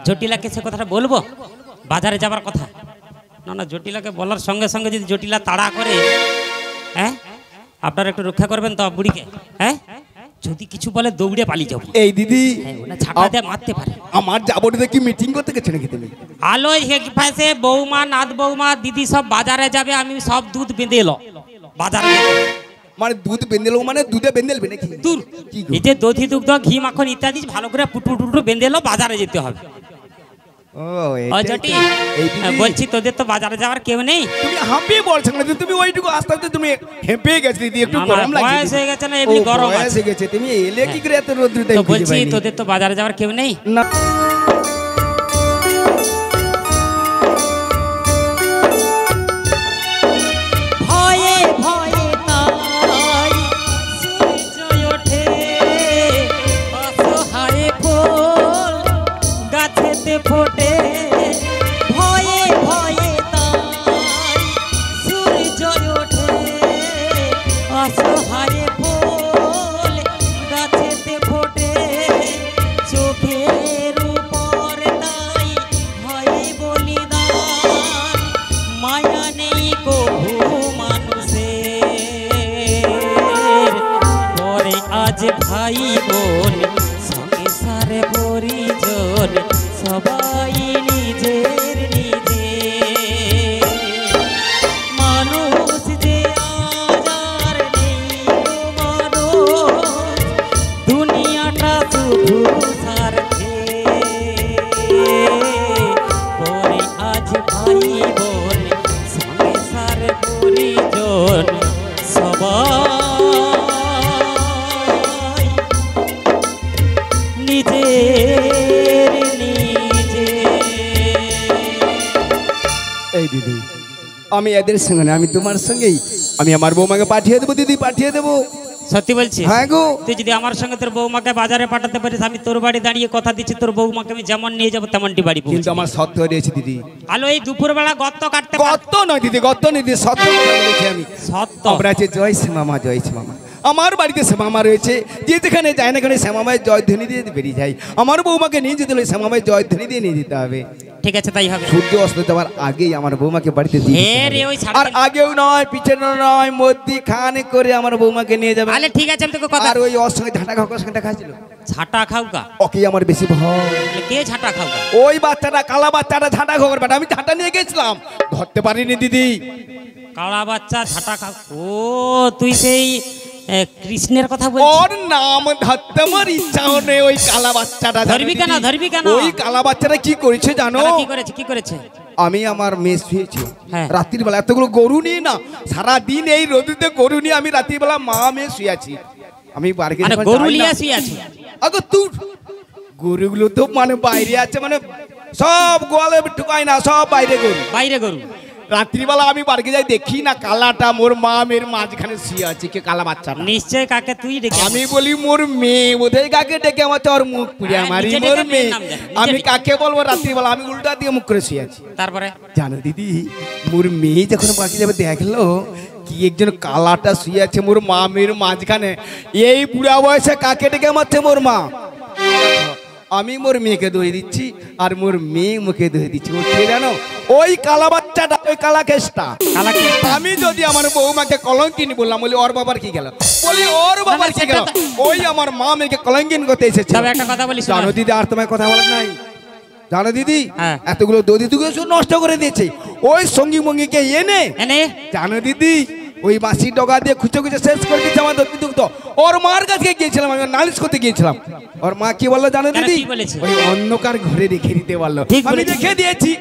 জটিলাকে সে কথাটা বলবো বাজারে যাবার কথা? না না জটিলাকে বলার সঙ্গে সঙ্গে যদি জটিলা তাড়া করে, হ্যাঁ আপনারা একটু রক্ষা করবেন তো বুড়িকে। হ্যাঁ যদি কিছু বলে দৌড়ে পালিয়ে যাবো। এই দিদি ছাপা দিয়ে মারতে পারে। আমার যাবোটা কি মিটিং করতে গেছে নাকি তুমি? আলোয় পাশে বৌমা নাত বৌমা দিদি সব বাজারে যাবে, আমি সব দুধ বেঁধে এলো বাজারে। মানে দুধ বেঁধে এলো মানে দুধে বেঁধে এলবে নাকি? দূর, এই যে দধি দুগ্ধ ঘি মাখন ইত্যাদি ভালো করে পুটু টুটু বেঁধে এলো, বাজারে যেতে হবে। ও ও জটি এই দিদি। বলছি তোদের তো বাজারে যাওয়ার কেউ নেই। তুমি হাঁপিয়ে পড়ছো না তুমি ওইটুকু আস্তে আস্তে তুমি হেঁপে গেছে দিদি, একটু আমার গরম লাগছে বয়স দিদি। হয়ে গেছে না, এমনি ও, গরম বয়স আছে। হয়ে গেছে, তুমি এলে কি করে এত রোদ্রুতে তো বলছি তোদের তো বাজারে যাওয়ার কেউ নেই। না ভয়ে ভয়ে তাই সূর্য ওঠে, অসহায় ফুল গাছেতে ফোটে। ভয়ে ভয়ে তাই সূর্য ওঠে, অসহায় ফুল গাছেতে ফোটে। চোখের উপর তাই হয় বলিদান, মায়া নেই কভু মানুষের। পরে আজ ভাই বোন সংসারে পরিজন, সবাই নিজের নিজের। মানুষ যে আজ আর নেই গো মানুষ, দুনিয়াটা শুধু স্বার্থে। পরে আজ ভাই বোন সংসার পরিজন, সবাই নিজের নিজের। এই দিদি, আমি এদের সঙ্গে না, আমি তোমার সঙ্গেই, আমি আমার বৌমাকে পাঠিয়ে দেবো দিদি, পাঠিয়ে দেবো। সত্যি বলছিস? হ্যাঁ গো। তুই যদি আমার সঙ্গে তোর বৌমাকে বাজারে পাঠাতে পারিস, আমি তোর বাড়ি দাঁড়িয়ে কথা দিচ্ছি, তোর বৌমাকে আমি যেমন নিয়ে যাবো তেমনটি বাড়ি পৌঁছে কিন্তু আমার সত্য রয়েছে দিদি। আলো এই দুপুরবেলা গর্ত কাটতে গত নয় দিদি, গত নয় দিদি, সত্য কথা বলেছি আমি। সত্য আমরা আছে জয় শ্যামামা, জয় শ্যামামা। আমার বাড়িতে শ্যামামা রয়েছে, যে যেখানে যায় না কেন শ্যামামায় জয়ধ্বনি দিয়ে বেরিয়ে যায়। আমার বৌমাকে নিয়ে যেতে হলে শ্যামামায় জয়ধ্বনি দিয়ে নিয়ে যেতে হবে। ঠিক আছে, তাই হবে। সূর্য অস্ত যাওয়ার আগেই আমার বৌমাকে বাড়িতে দিয়ে হে দিতে রে, হবে। ওই আর সাড়ে আগেও নয়, পিছনে নয়, মধ্যিখানে করে আমার বৌমাকে নিয়ে যাবে। আলে ঠিক আছে, আমি তোকে কথা। আর ওই ওর সঙ্গে ঝাঁটা খাওয়ার সঙ্গে দেখা ছিল, ছাটা খাওকা? ওকে আমার বেশি ভয়। বলে, কে ছাটা খাওকা? ওই বাচ্চাটা, কালা বাচ্চাটা ঝাঁটা খাওয়ার বেটা, আমি ঝাঁটা নিয়ে গেছিলাম, ধরতে পারিনি দিদি। কালা বাচ্চা ছাটা খাও? ও তুই সেই কৃষ্ণের কথা বলছিস? ওর নাম ধরতে আমার ইচ্ছা নেই। ওই কালা বাচ্চাটা, জানো ধরবি কেন, দিদি? ধরবি কেন? ওই কালা বাচ্চাটা কি করেছে জানো? তারা কি করেছে, কি করেছে? আমি আমার মেয়ে শুয়েছি হ্যাঁ। রাত্রির বেলা, এতগুলো গরু নিয়ে না, সারাদিন এই রোদে গরু নিয়ে আমি রাত্রির বেলা মা মেয়ে শুয়ে আছি। আমি বাড়ি মানে গরু লিয়ে শুয়ে আছি? আগো তুই, গরুগুলো তো মানে বাইরে আছে, মানে সব গোয়ালে ঢুকায় না, সব বাইরে গরু। বাইরে গরু? রাত্রিবেলা আমি বাড়ি যাই, দেখি না কালাটা মোর মা মেয়ের মাঝখানে শুয়ে আছে, কে কালা বাচ্চাটা। নিশ্চয় কাকে তুই ডেকে? আমি বলি মোর মেয়ে, বোধহয় কাকে ডেকে আমার তোর মুখ পুড়িয়া হ্যাঁ, মারি। নিজে মোর ডেকে মেয়ে, মেয়ের নাম জানি, নিজে আমি ডেকে। কাকে বলবো রাত্রিবেলা? আমি উল্টা দিয়ে মুখ করে শুয়ে আছি। তারপরে জানো দিদি, মোর মেয়ে যখন বাকি যাবে দেখলো কি একজন কালাটা শুয়ে আছে মোর মা মেয়ের মাঝখানে। এই বুড়া বয়সে কাকে ডেকে মারছে মোর মা? আমি মোর মেয়েকে দই দিচ্ছি আর মোর মেয়ে মুখে দই দিচ্ছি। ও কে জানো? ওই কালা বাচ্চাটা, ওই কালা কেসটা। কালা কেসটা? আমি যদি আমার বৌমাকে কলঙ্কিনী বললাম, বলি ওর বাবার কি গেল? বলি ওর বাবার কি গেল? ওই আমার মা মেয়েকে কলঙ্কিন করতে এসেছে। তবে একটা কথা বলিস, জানো দিদি, আর তোমায় কথা বলার নাই। জানো দিদি, হ্যাঁ। এতগুলো দধি দুগুলো সব নষ্ট করে দিয়েছে। ওই সঙ্গী মঙ্গীকে এনে, এনে জানো দিদি, ওই বাঁশি ডগা দিয়ে খুঁচে খুঁচে শেষ করে দিচ্ছে আমার দধি দুগ্ধ। ওর মার কাছে গিয়েছিলাম, আমি নালিশ করতে গিয়েছিলাম। ওর মা কি বললো জানো কেন, দিদি? কি বলেছে? ওই অন্ধকার ঘরে রেখে দিতে বললো। ঠিক আমি বলেছে। রেখে দিয়েছি।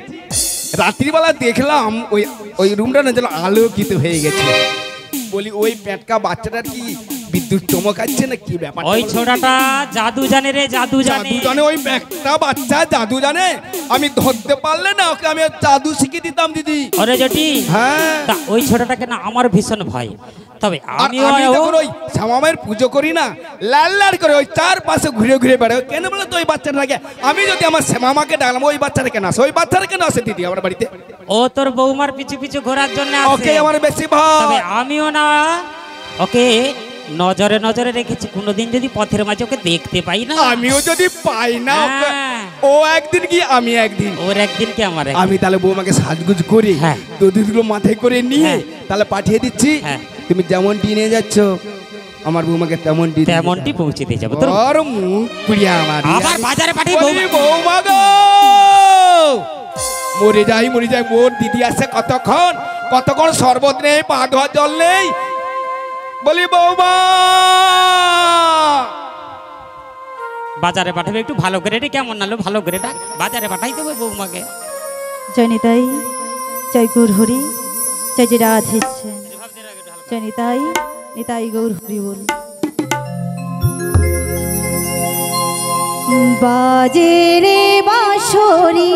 রাত্রিবেলা দেখলাম ওই ওই রুমটা না যেন আলোকিত হয়ে গেছে। বলি ওই পেটকা বাচ্চাটার কি বিদ্যুৎ চমকাচ্ছে না কি ব্যাপার? ওই ছোড়াটা জাদু জানে রে, জাদু জানে। জাদু জানে, ওই একটা বাচ্চা জাদু জানে। আমি ধরতে পারলে না ওকে আমি জাদু শিখিয়ে দিতাম দিদি। ওরে জটি, হ্যাঁ। তা ওই ছোটটাকে না আমার ভীষণ ভয়। তবে আর আমিও আমি যখন ওই শ্যামামায়ের পুজো করি না, লাল লাল করে ওই চারপাশে ঘুরে ঘুরে বেড়ায়। কেন বলে তো ওই বাচ্চাটাকে আমি যদি আমার শ্যামামাকে ডাকলাম, ওই বাচ্চাটা কেন আসে? ওই বাচ্চাটা কেন আসে দিদি আমার বাড়িতে? ও তোর বৌমার পিছু পিছু ঘোরার জন্য ওকে আসে। আমার বেশি তবে ভয়। আমিও না ওকে নজরে নজরে রেখেছি। কোনোদিন যদি পথের মাঝে ওকে দেখতে পাই না, আমিও যদি পাই না ওকে, হ্যাঁ। ও একদিন কি আমি একদিন, ওর একদিন কি আমার একদিন। আমি তাহলে বৌমাকে সাজগুজ করি, হ্যাঁ। দুধগুলো মাথায় করে নিয়ে হ্যাঁ। তাহলে পাঠিয়ে দিচ্ছি। হ্যাঁ। তুমি যেমনটি নিয়ে যাচ্ছ আমার বৌমাকে তেমনটি দিয়ে তেমনটি দাও। পৌঁছে দিয়ে যাবো তোর। ওর মুখ পুড়িয়া আমার আবার বাজারে পাঠিয়ে বলি, বৌমা গো, মরে যাই মোর দিদি আসছে কতক্ষণ, কতক্ষণ শরবত নেই, পা ধোয়ার জল নেই। বলি বৌমা, বাজারে পাঠাবে একটু ভালো করে রে, কেমন নালো ভালো করে ডাক, বাজারে পাঠাই দেবো বৌমাকে। জয় নিতাই, জয় গৌর হরি, জয় জয় রাধেশ্যাম, জয় নিতাই, নিতাই গৌর হরি বল। বাজে রে বাঁশরি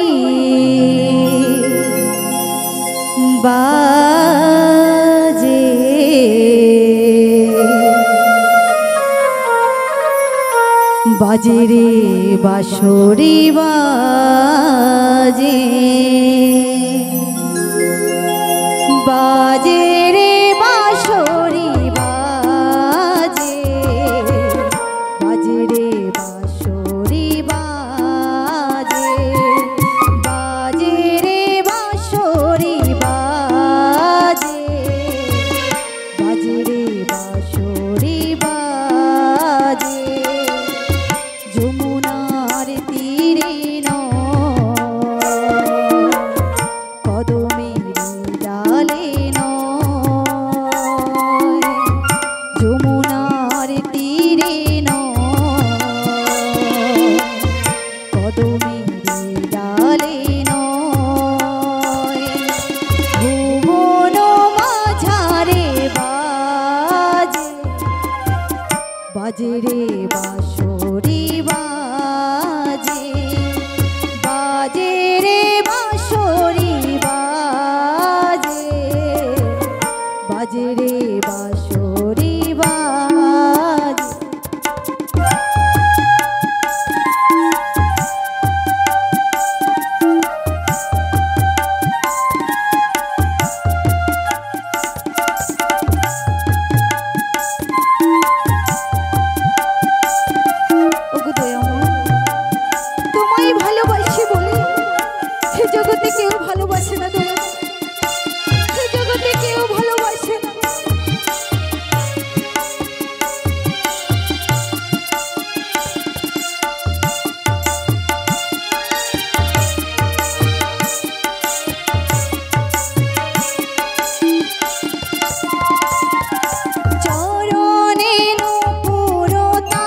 বাজে, বাজে রে বাঁশরি বাজে, বাজে রে বাঁশরি বাজে, বাজে রে বাঁশরি বাজে, বাজে রে বাঁশরি বাজে, বাজে রে বাঁশরি বাজে, যমুনার তীরে কদমের ডালে যমুনার তীরে কদমের ডালে ভুবন মাঝারে বাজে, বাজে রে বাঁশরি বাজে, বাজে রে বাঁশরি বাজে, বাজে রে বাঁশরি বাজে। তোমায় ভালোবাসি বলে সে জগতে কেউ ভালোবাসে না, সে জগতে কেউ ভালোবাসে না। চরণে নূপুরতা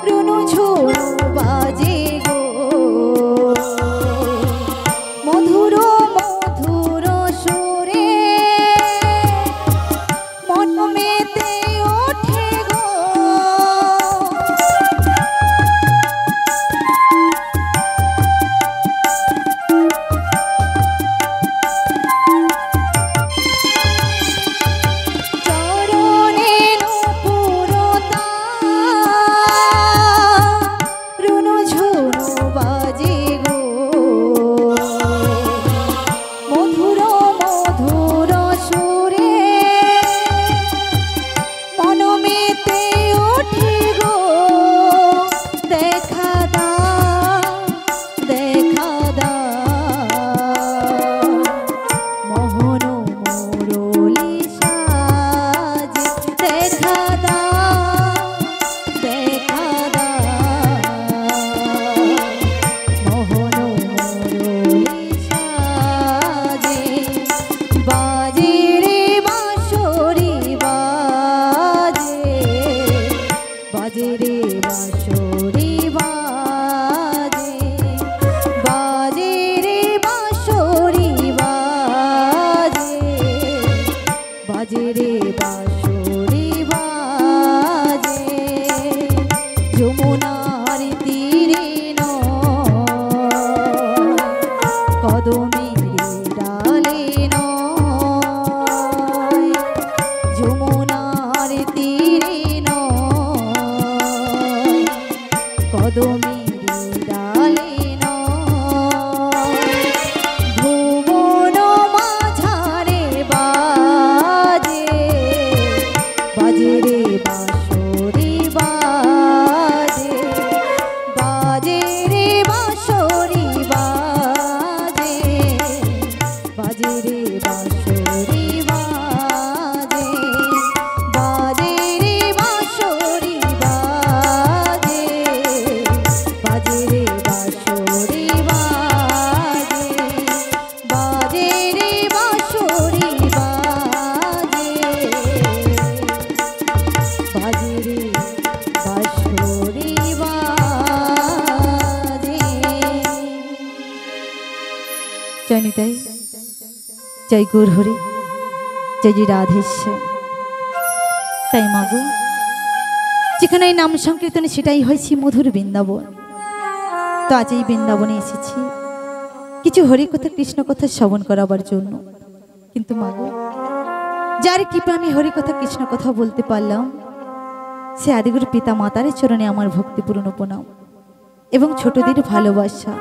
রুনু ঝুনু বাজে গো, মধুর মধুর সুরে মন মেতে ওঠে গো। চরণে নূপুরতা রুনু ঝুনু বাজে গো, মধুর মধুর সুরে মন মেতে ওঠে গো। দেখা দাও, দেখা দাও মোহন মুরলী সাজে, দেখা দাও, দেখা দাও মোহন মুরলী সাজে, বাজে রে বাঁশরি বাজে, বাজে রে বাঁশরি বাজে, বাজে রে বাঁশরি বাজে, বাজে রে বাঁশরি বাজে, যমুনার তীরে কদমের ডালে যমুনার তীরে কদমের ডালে ভুবন মাঝারে বাজে, বাজে রে বাঁশরি বাজে, বাজে রে বাঁশরি বাজে, বাজে রে বাঁশরি বাজে, বাজে রে বাঁশরি বাজে, বাজে রে বাঁশরি জয় নিতাই, জয় গৌর হরি, জয় জয় রাধেশ্যাম। তাই মাগো, যেখানে এই নাম সংকীর্তনে সেটাই হয়েছে মধুর বৃন্দাবন। তো আজ এই বৃন্দাবনে এসেছি কিছু হরি কথা কৃষ্ণ কথা শ্রবণ করাবার জন্য। কিন্তু মাগো, যার কৃপা আমি হরি কথা কৃষ্ণ কথা বলতে পারলাম, সে আদিগুরু পিতা মাতার চরণে আমার ভক্তিপূর্ণ প্রণাম এবং ছোটদের ভালোবাসা,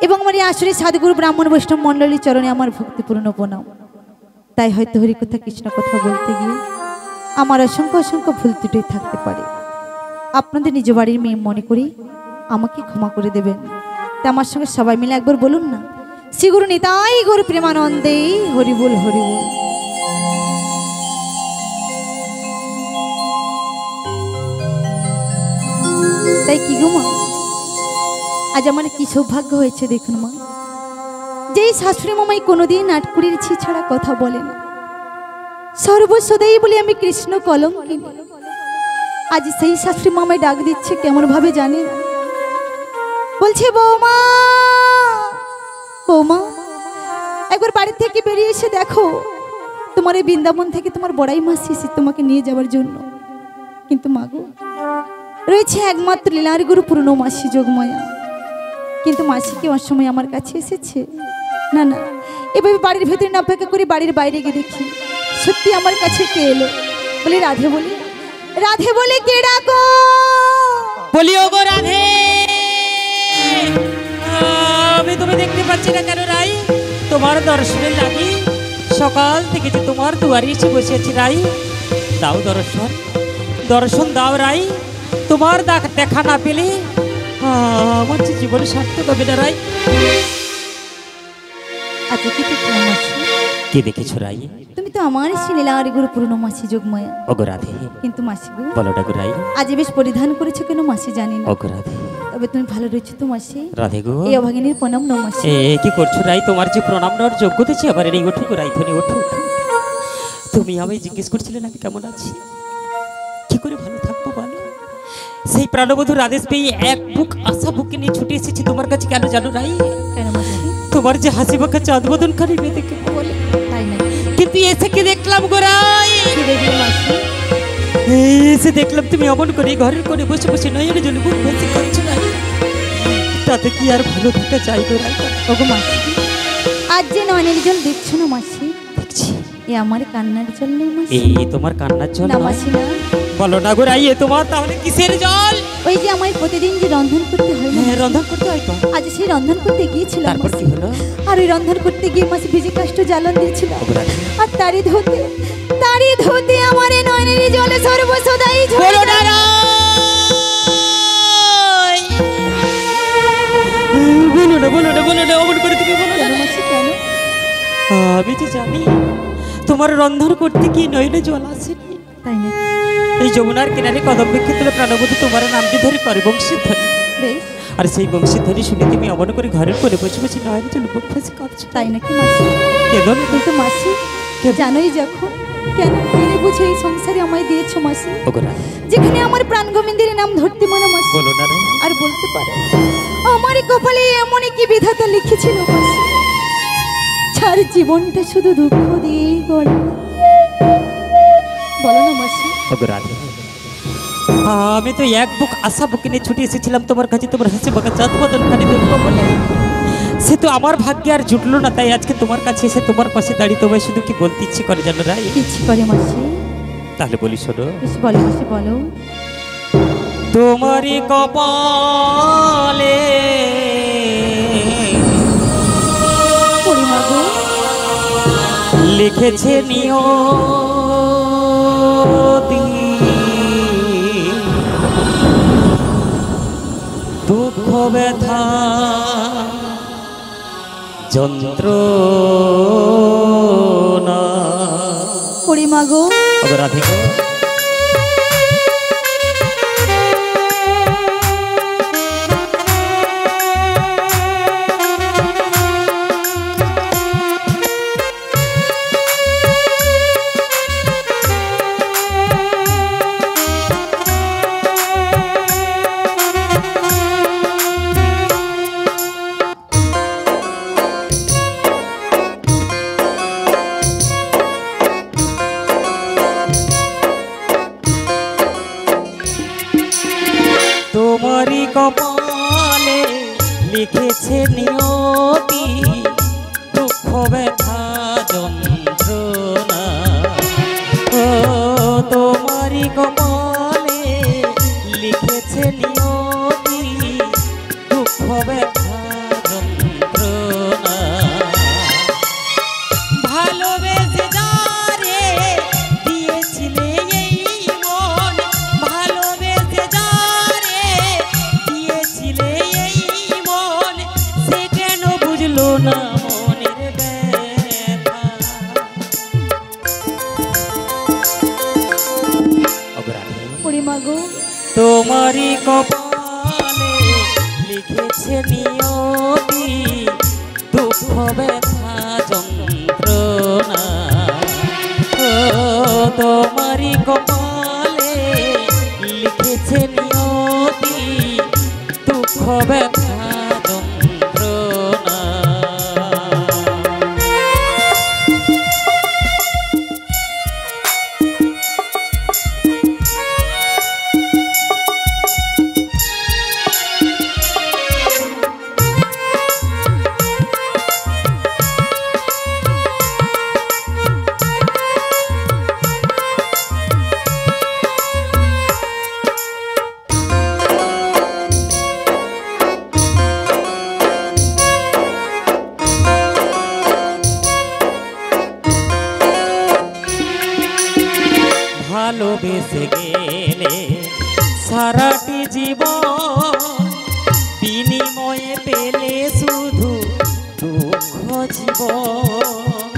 এবং আমার এই আসরে সাধুগুরু ব্রাহ্মণ বৈষ্ণব মণ্ডলীর চরণে আমার ভক্তিপূর্ণ প্রণাম। তাই হয়তো হরি কথা কৃষ্ণ কথা বলতে গিয়ে আমার অসংখ্য অসংখ্য ভুল ত্রুটি থাকতে পারে। আপনাদের নিজ বাড়ির মেয়ে মনে করি আমাকে ক্ষমা করে দেবেন। তা আমার সঙ্গে সবাই মিলে একবার বলুন না, শ্রী গুরু নিতাই গৌর প্রেমানন্দে হরি বল হরি বল। তাই কি গো মা, আজ আমার কি সৌভাগ্য হয়েছে দেখুন মা, যেই শাশুড়ি মামাই কোনোদিন আটকুড়ির ছি ছাড়া কথা বলেন, সর্বসদাই বলে আমি কৃষ্ণ কলঙ্কিনী, আজ সেই শাশুড়ি মামাই ডাক দিচ্ছে কেমন ভাবে জানেন? বলছে বৌমা, বৌমা একবার বাড়ি থেকে বেরিয়ে এসে দেখো, তোমার এই বৃন্দাবন থেকে তোমার বড়াই মাসি এসে তোমাকে নিয়ে যাওয়ার জন্য। কিন্তু মাগো, রয়েছে একমাত্র লীলার গুরু পূর্ণ মাসি যোগমায়া, কিন্তু মাসি কি অসময় আমার কাছে এসেছে? না না, এভাবে বাড়ির ভেতরে না অপেক্ষা করে বাড়ির বাইরে গিয়ে দেখি সত্যি আমার কাছে কে এলো। বলি রাধে, বলি রাধে, বলে কে ডাকো? বলি ওগো রাধে, আমি তুমি দেখতে পাচ্ছি না কেন রাই? তোমার দর্শনের লাগি সকাল থেকে যে তোমার দুয়ারে এসে বসে আছি রাই, দাও দর্শন, দর্শন দাও রাই। তোমার দেখা না পেলে আমার যে জীবনে সার্থক হবে না রাই। আচ্ছা কি দেখলাম মাসি? কি দেখেছো রাই? তুমি তো আমার লীলার গুরু পূর্ণ মাসি যোগমায়া। ওগো রাধে, কিন্তু মাসি গো, বলো ডাকো রাই। আজ বেশ পরিধান করেছো কেন মাসি জানি না। ওগো রাধে, তবে তুমি ভালো রয়েছো তো মাসি। রাধে গো, এই অভাগিনীর প্রণাম নও মাসি। কি করছো রাই? তোমার যে প্রণাম নেওয়ার যোগ্যতা ছিল আবার এই ওঠো রাই, ধরে ওঠো। তুমি আমি জিজ্ঞেস করছিলেন আমি কেমন আছি, কি করে ভালো থাকবো বলো? সেই প্রাণবধূর আদেশ পেয়ে এক বুক আশা বুকে নিয়ে ছুটে এসেছি তোমার কাছে। কেন জানো রাই? কেন মাসি? তোমার যে হাসি মাখা চাঁদ বদন খালি মেয়ে দেখে বলে, তাই না? কিন্তু এসে কি দেখলাম গো রাই? কি দেখলে মাসি? এসে দেখলাম তুমি অমন করে ঘরের কোণে বসে বসে নয়নে জলে বুক ভেসে কাঁদছো রাই। তাতে কি আর ভালো থাকা চাই গো রাই? ওগো মাসি, আজ যে নয়নের জল দেখছো না মাসি, দেখছি এ আমার কান্নার জল নেই মাসি। এই তোমার কান্নার জল না নয়? মাসি না। বলো না গো রাই, এ তোমার তাহলে কিসের জল? ওই যে আমায় প্রতিদিন যে রন্ধন করতে হয় না, হ্যাঁ, রন্ধন করতে হয় তো। আজ সেই রন্ধন করতে গিয়েছিলাম তারপর মাসি। কি হলো? আর ওই রন্ধন করতে গিয়ে মাসি ভিজে কাষ্ট জ্বালান দিয়েছিল, ওগো রাধে, আর তারই ধুতে আমার এই নয়নের জলে সর্বসদাই ঝরে বলো না যায়। রাই, বলো না অমন করে তুমি বলো না। কেন মাসি, কেন? আমি যে জানি তোমার রন্ধন করতে গিয়ে নয়নে জল আসেনি। তাই না? এই যমুনার কিনারে কদম বৃক্ষে তুলে প্রাণবধূ তোমার নামটি ধরে করে বংশীধ্বনি, বেশ, আর সেই বংশীধ্বনি শুনে তুমি অমন করে ঘরের করে বসে বসে নয়নে জল বুক ফেসে কাঁদছো। তাই নাকি মাসি? কেঁদো না। কিন্তু মাসি জানোই যখন, কেন জেনে বুঝে এই সংসারে আমায় দিয়েছো মাসি, ওগো রাধে, যেখানে আমার প্রাণ গোবিন্দের নাম ধরতে মনে মাসি। বলো না রাই। আর বলতে পারো আমার কপালে এমনই কি বিধাতা লিখেছিল মাসি, যার জীবনটা শুধু দুঃখ দিয়েই গড়ে। বলো না মাসি। ওগো রাধে, আমি তো এক বুক আশা বুকে নিয়ে ছুটে এসেছিলাম তোমার কাছে, তোমার হাসি বাঁকা চাঁদ বদন খানি দেখবো বলে। সে তো আমার ভাগ্যে আর জুটলো না, তাই আজকে তোমার কাছে এসে তোমার পাশে দাঁড়িয়ে তোমায় শুধু কি বলতে ইচ্ছে করে জানো রাই? ইচ্ছে করে মাসি। তাহলে বলি শোনো, বেশ বলো মাসি, বলো। তোমারই কপালে পরিমা গো, লিখেছে নিয়তি, দুঃখ ব্যথা যন্ত্রণা। পরিমা গো, ওগো রাধে গো, তোমারই কপালে লিখেছে নিয়তি দুঃখ ব্যথা যন্ত্রণা ও তোমারই কপালে লিখেছে নিয়তি দুঃখ ব্যথা যন্ত্রণা ভালোবেসে যারে দিয়েছিলে এই মন ভালোবেসে যারে দিয়েছিলে এই মন সে কেন বুঝলো না মনের ব্যথা পরিমাগো তোমারই কপালে লিখেছে নিয়তি দুঃখ ব্যথা যন্ত্রণা ও তোমারই কপালে লিখেছে নিয়তি দুঃখ ব্যথা যন্ত্রণা ভালোবেসে গেলে সারাটি জীবন বিনিময়ে পেলে শুধু দুঃখ জীবন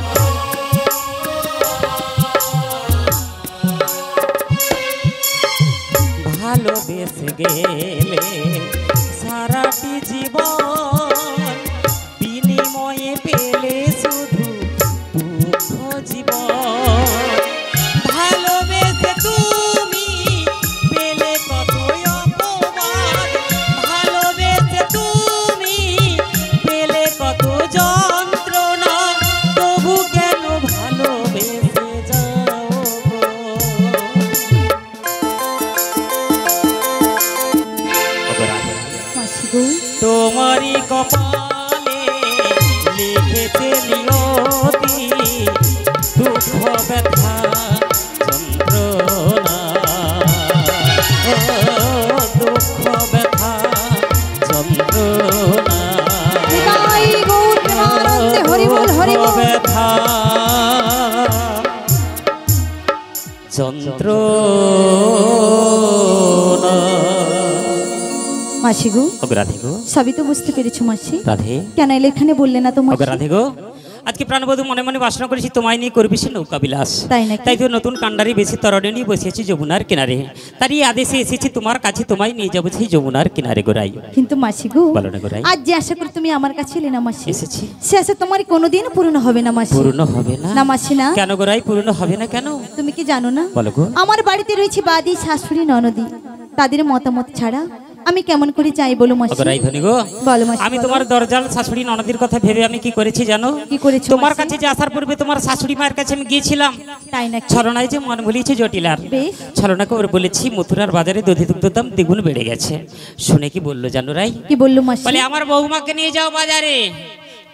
ভালোবেসে গেলে সারাটি জীবন বিনিময়ে পেলে শুধু দুঃখ জীবন ভালোবেসে তুমি পেলে কত অপমান ভালোবেসে তুমি পেলে কত যন্ত্রণা তবু কেন ভালোবেসে যাও মাসিগো তোমারই কপালে লিখেছে নিয়তি দুঃখ ব্যথা যন্ত্রণা ও দুঃখ ব্যথা যন্ত্রণা নিতাই গৌর প্রেমানন্দে হরি বল হরি বল ব্যথা যন্ত্রণা মাসিগো রাধে গো সবই তো বুঝতে পেরেছো মাসি রাধে কেন এলে এখানে বললে না তো মাসি রাধে গো আজকে প্রাণবধূ মনে মনে বাসনা করেছি তোমায় নিয়ে করবি সে নৌকা বিলাস তাই নাকি? তাই তো নতুন কান্ডারি বেশি তরণে নিয়ে বসেছি যমুনার কিনারে তারই আদেশে এসেছি তোমার কাছে তোমায় নিয়ে যাবো সেই যমুনার কিনারে গোরাই কিন্তু মাসিগো বলো না গোরাই আজ যে আশা করি তুমি আমার কাছে এলে না মাসি এসেছি সে আশা তোমার কোনোদিন পূর্ণ হবে না মাসি পূর্ণ হবে না না মাসি না কেন গোরাই পূর্ণ হবে না কেন তুমি কি জানো না বলো গো আমার বাড়িতে রয়েছে বাদি শাশুড়ি ননদি তাদের মতামত ছাড়া আমি কেমন করে চাই বলো মাসি গোরাই ধনী গো বলো মাসি আমি বলো। তোমার দরজাল শাশুড়ি ননদির কথা ভেবে আমি কি করেছি জানো কি করেছো তোমার মাসি? কাছে যে আসার পূর্বে তোমার শাশুড়ি মায়ের কাছে আমি গিয়েছিলাম তাই নাকি ছলনায় যে মন ভুলিয়েছে জটিলার বেশ ছলনাকে ওর বলেছি মথুরার বাজারে দধি দুগ্ধ দাম দ্বিগুণ বেড়ে গেছে শুনে কি বললো জানো রাই কি বললো মাসি বলে আমার বৌমাকে নিয়ে যাও বাজারে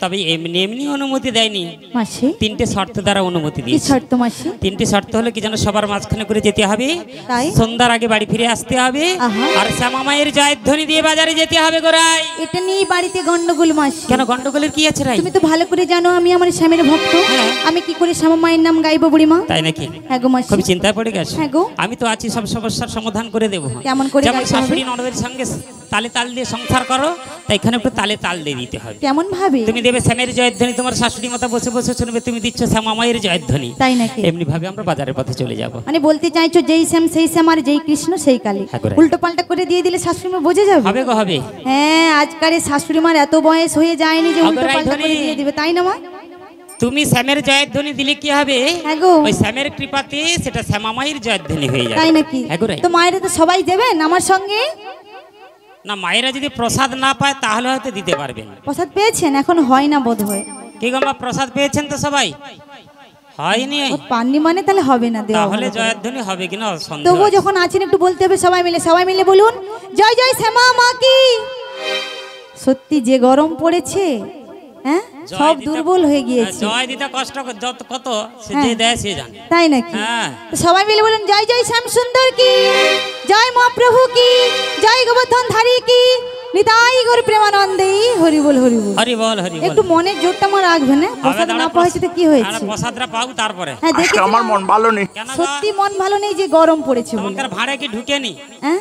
তবে এমনি এমনি অনুমতি দেয়নি মাসি তিনটে শর্ত দ্বারা অনুমতি কি দিয়েছে শর্ত মাসি তিনটে শর্ত হলো কি যেন সবার মাঝখানে করে যেতে হবে তাই? সন্ধ্যার আগে বাড়ি ফিরে আসতে হবে আহা। আর শ্যামা মায়ের জয়ের ধ্বনি দিয়ে বাজারে যেতে হবে গোরাই এটা নিয়ে বাড়িতে গন্ডগোল মাসি কেন গন্ডগোলের কি আছে রাই তুমি তো ভালো করে জানো আমি আমার স্বামীর ভক্ত হ্যাঁ। আমি কি করে শ্যামা মায়ের নাম গাইবো বুড়িমা তাই নাকি হ্যাঁ গো মাসি খুব চিন্তায় পড়ে গেছে হ্যাঁ গো। আমি তো আছি সব সমস্যার সমাধান করে দেবো কেমন করে যেমন গাইতে হবে? শাশুড়ি ননদের সঙ্গে তালে তাল দিয়ে সংসার করো তাই এখানে একটু তালে তাল দিয়ে দিতে হবে কেমন ভাবে তুমি দেবে শ্যামের জয়ের ধ্বনি তোমার শাশুড়ি মাতা বসে বসে শুনবে তুমি দিচ্ছ শ্যামা মায়ের জয়ের ধ্বনি তাই নাকি এমনি ভাবে আমরা বাজারের পথে চলে যাব মানে বলতে চাইছো যেই শ্যাম সেই শ্যাম আর যেই কৃষ্ণ সেই কালী হ্যাঁ গো। উল্টো পাল্টা করে দিয়ে দিলে শাশুড়ি মা বুঝে যাবে হবে গো হবে হ্যাঁ আজকাল শাশুড়ি মার এত বয়স হয়ে যায়নি যে হবে উল্টো পাল্টা রাইধনী। করে দিয়ে দিবে তাই না মা তুমি শ্যামের জয়ের ধ্বনি দিলে কি হবে হ্যাঁ গো। ওই শ্যামের কৃপাতে সেটা শ্যামা মায়ের জয়ের ধ্বনি হয়ে যাবে তাই নাকি হ্যাঁ গো রাই। তো মায়েরা তো সবাই দেবেন আমার সঙ্গে না মায়েরা যদি প্রসাদ না পায় তাহলে হয়তো দিতে পারবেন প্রসাদ পেয়েছেন এখন হয় না বোধ হয় কি গো মা প্রসাদ পেয়েছেন তো সবাই হয়নি ও পাননি মানে তাহলে হবে না দেওয়া তাহলে ভালো করে। জয়ধ্বনি হবে কিনা সন্দেহ তবুও আছে। যখন আছেন একটু বলতে হবে সবাই মিলে বলুন জয় জয় শ্যামা মা কি। সত্যি যে গরম পড়েছে, হ্যাঁ জয় সব দিতে- দুর্বল হয়ে গিয়েছে। জয় দিতে কষ্ট যত কত সে হ্যাঁ। যে দেয় সে জানে। তাই নাকি? হ্যাঁ। তো সবাই মিলে বলুন জয় জয় শ্যাম সুন্দর কি, জয় মহাপ্রভু কি, জয় গোবর্ধন ধারী কি, নিতাই গৌর প্রেমানন্দে হরি বল হরি বল। হরি বল হরি বল। একটু মনের জোরটা আমার রাখবে না, প্রসাদ না পাওয়াছে তো কি হয়েছে? আমরা প্রসাদটা পাবো তারপরে। হ্যাঁ দেখি আমার মন ভালো নেই। কেন গো? সত্যি মন ভালো নেই যে গরম পড়েছে বলে। তোমাদের ভাড়ে কি ঢুকেনি? হ্যাঁ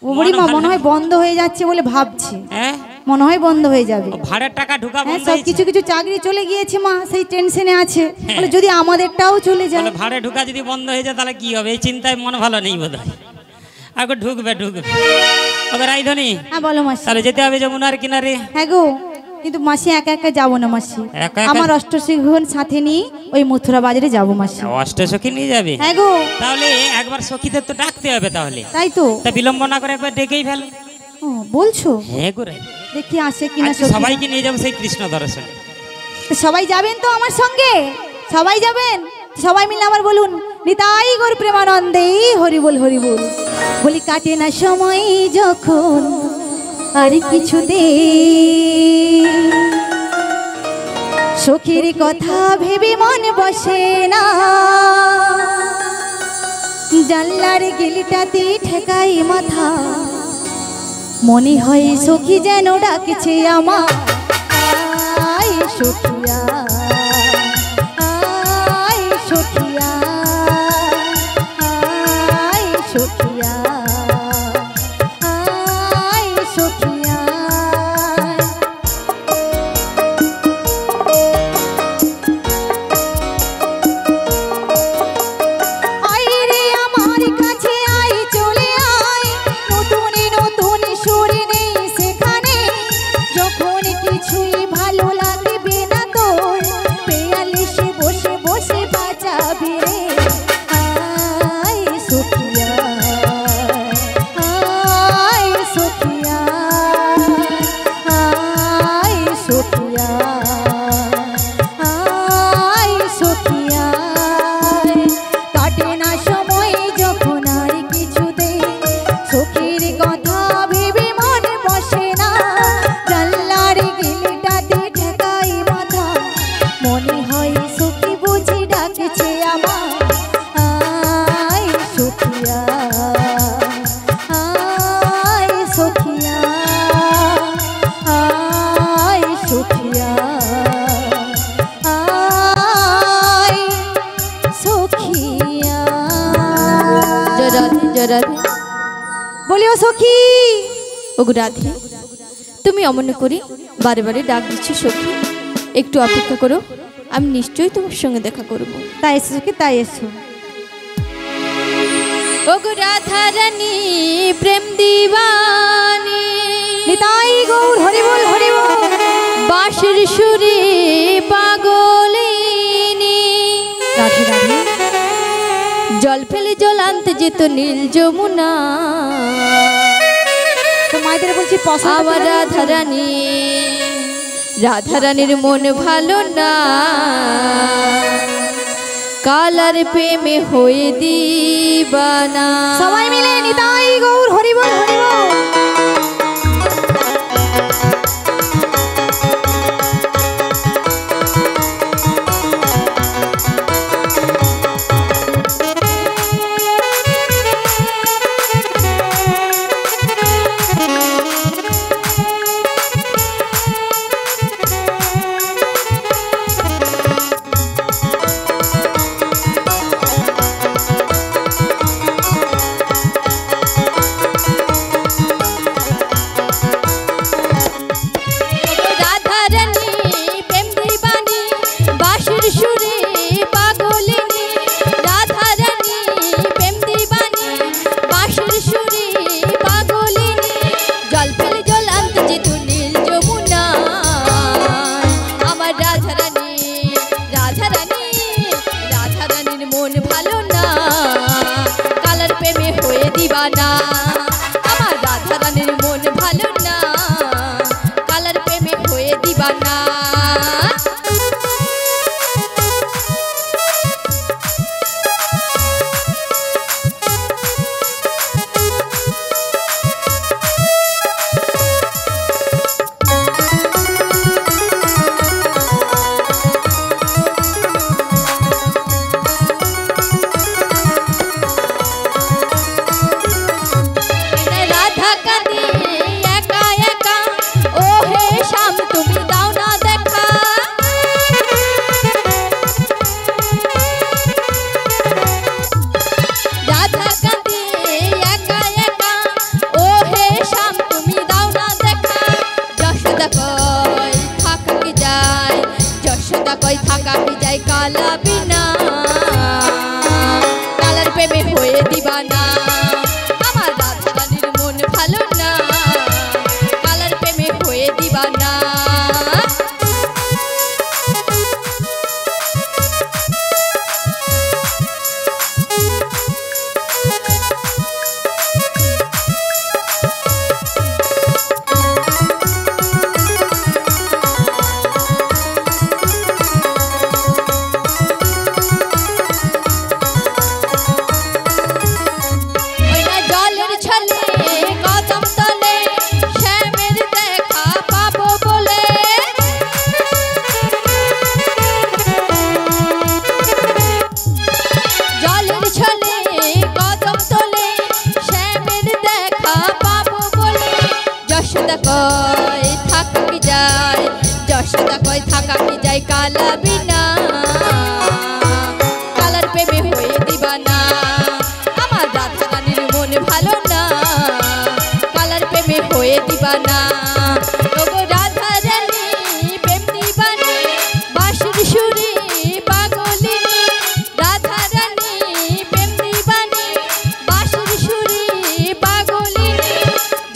ও বড়ি মা মনে হয় বন্ধ হয়ে যাচ্ছে বলে ভাবছি, হ্যাঁ মনে হয় বন্ধ হয়ে যাবে। ও ভাড়ের টাকা ঢুকা হ্যাঁ বন্ধ সব হয়েছে। কিছু কিছু চাকরি চলে গিয়েছে মা, সেই টেনশনে আছে হ্যাঁ। বলে যদি আমাদেরটাও চলে যায়। তাহলে ভাড়ে ঢুকা যদি বন্ধ হয়ে যায় তাহলে কি হবে? এই চিন্তায় মন ভালো নেই বোধ হয়। আগে ঢুকবে ওকে রাইধনি। হ্যাঁ বলো মাসি। তাহলে যেতে হবে যমুনার কিনারে। হ্যাঁ গো, কিন্তু মাসি একা একা যাবো না মাসি, একা একা? আমার অষ্টসিংহন সাথে নিয়ে ওই মথুরা বাজারে যাবো মাসি। অষ্টসখী নিয়ে যাবে? হ্যাঁ গো। তাহলে একবার সখীদের তো ডাকতে হবে তাহলে। তাই তো। তা বিলম্ব না করে একবার ডেকেই ফেল। ও বলছো? হ্যাঁ করে দেখি আসে কিনা আজকে সখী। সবাইকে নিয়ে যাবো সেই কৃষ্ণ দর্শন। তো সবাই যাবেন তো আমার সঙ্গে? সবাই যাবেন? সবাই মিলে আবার বলুন নিতাই গৌর প্রেমানন্দে হরি বল হরি বল। বলি কাটে না সময় যখন আর কিছুতে, সখীর কথা ভেবে মন বসে না, জানলার গিলিটাতে ঠেকাই মাথা, মনে হয় সখী যেন ডাকছে আমার আয় সখিয়া, আয় সখিয়া, আয় সখিয়া, আয় সখিয়া। আয় রে আমার কাছে আয় চলে আয়, নতুন নতুন সুরে নেই সেখানে, যখন কিছুই ভালো লাগবে না তোর, পেয়ালিশে বসে বসে বাজাবি রে আয় সখিয়া, আয় সখিয়া, আয় সখিয়া, আয় সখিয়া। কাটে না সময় যখন আর কিছুতে, সখীর কথা ভেবে মন বসে না, জানলার গিলটাতে ঠেকাই মাথা, মনে হয় সখী বুঝি ডাকছে আমার আয় সখিয়া, আয় সখিয়া, আয় সখিয়া, আয় সখিয়া। জয় রাধে জয় রাধে। বলিও সখী। ওগো রাধে, তুমি অমন করে বারে বারে ডাক দিচ্ছি সখী, একটু অপেক্ষা করো, আমি নিশ্চয়ই তোমার সঙ্গে দেখা করব। তাই এসো সখী, তাই এসো। ওগো রাধা রানী প্রেম দিবানী, নিতাই গৌর হরি বল হরি বল। বাঁশির সুরে পাগলিনী, রাধে রাধে। জল ফেলে জল আনতে যেত নীল যমুনা, তো মাইদের বলছি পছন্দ আবার করে নিয়েছো? রাধারানী, রাধারানীর মন ভালো না, কালার প্রেমে হয়ে দিবানা। সবাই মিলে নিতাই গৌর হরি বল হরি বল। যশোদা কয় থাকা কি যায়, যশোদা কয় থাকা কি যায় কালা বিনা, কালার প্রেমে হয়ে দিবানা। আমার রাধা রানীর মন ভালো না, কালার প্রেমে হয়ে দিবানা। ওগো রাধা রানী প্রেম দিবানি, বাঁশির সুরে পাগলিনী। রাধা রানী প্রেম দিবানি, বাঁশির সুরে পাগলিনী।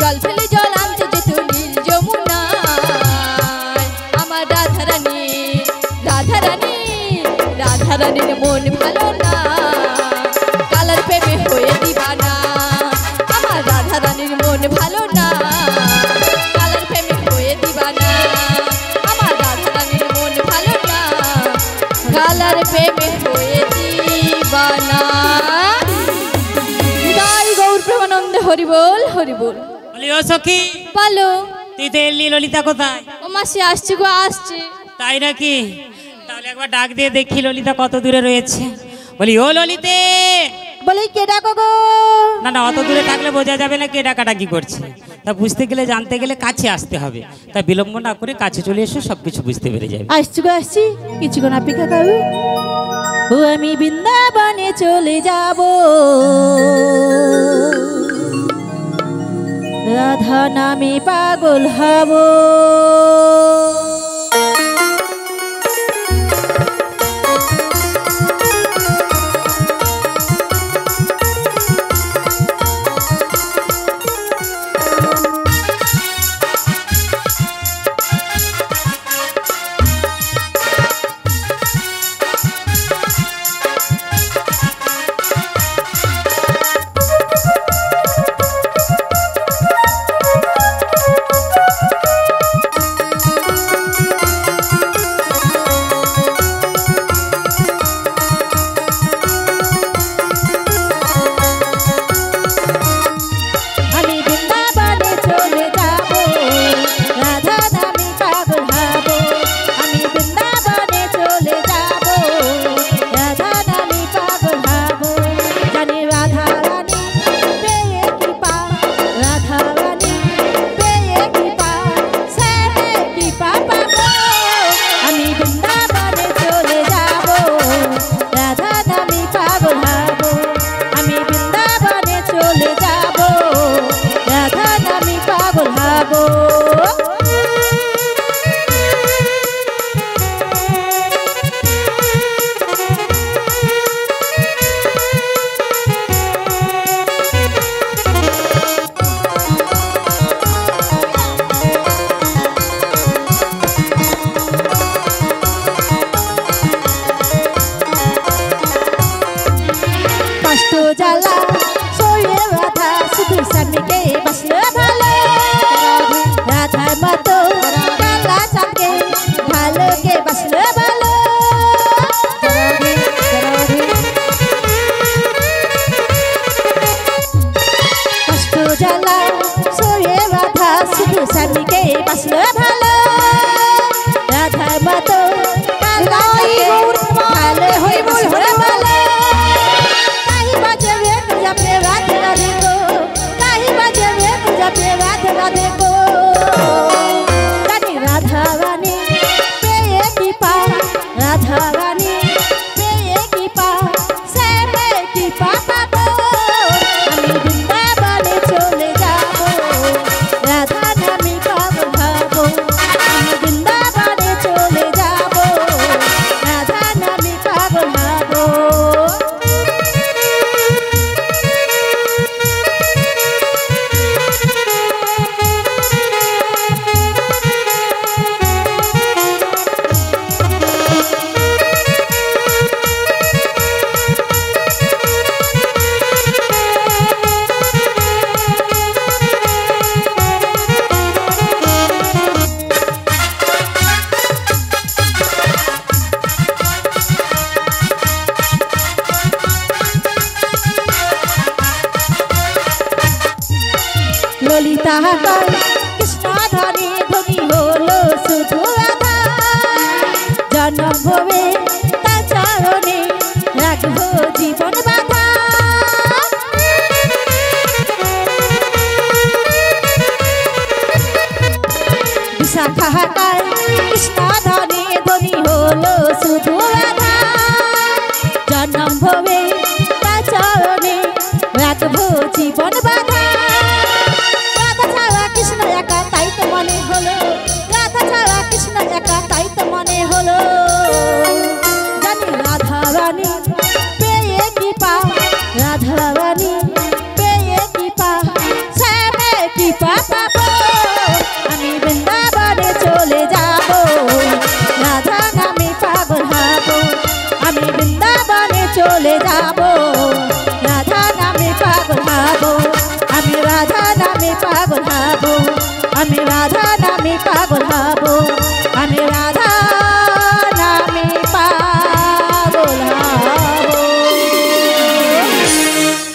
জল ফেলে জল আনতে যেত নীল যমুনায়। আমার রাধা রানী, রাধা রানী, রাধা রানীর মন ভালো না, কালার প্রেমে হয়ে দিবানা। আমার রাধা রানীর মন ভালো না, কালার প্রেমে হয়ে দিবানা। আমার রাধা রানীর মন ভালো না, কালার প্রেমে হয়ে দিবানা। জয় গৌর প্রেমানন্দে হরি বল হরি বল। বলি ও সখী, বলো। তুই তো এলি, ললিতা কোথায়? ও মাসি আসছে গো, আসছে। তাই নাকি? তাহলে একবার ডাক দিয়ে দেখি ললিতা কত দূরে রয়েছে। বলি ও ললিতে। বলে কে ডাকো গো? না না, অত দূরে থাকলে বোঝা যাবে না কে ডাকাটা কি করছে। তা বুঝতে গেলে, জানতে গেলে কাছে আসতে হবে। তা বিলম্ব না করে কাছে চলে এসো, সবকিছু বুঝতে পেরে যাবে। আসছি গো, আসছি, কিছুক্ষণ অপেক্ষা করো। ও আমি বৃন্দাবনে চলে যাব, রাধা নামে পাগল হব। ললিতা কয় কৃষ্ণ ধরে ধনী হলো শুধু রাধা, জন্ম ভবে তার চরণে রাখবো জীবন বাধা। শাখাকার কৃষ্ণ ধনে ধনী হলো শুধু রাধা জন্ম ভবে তা চরণে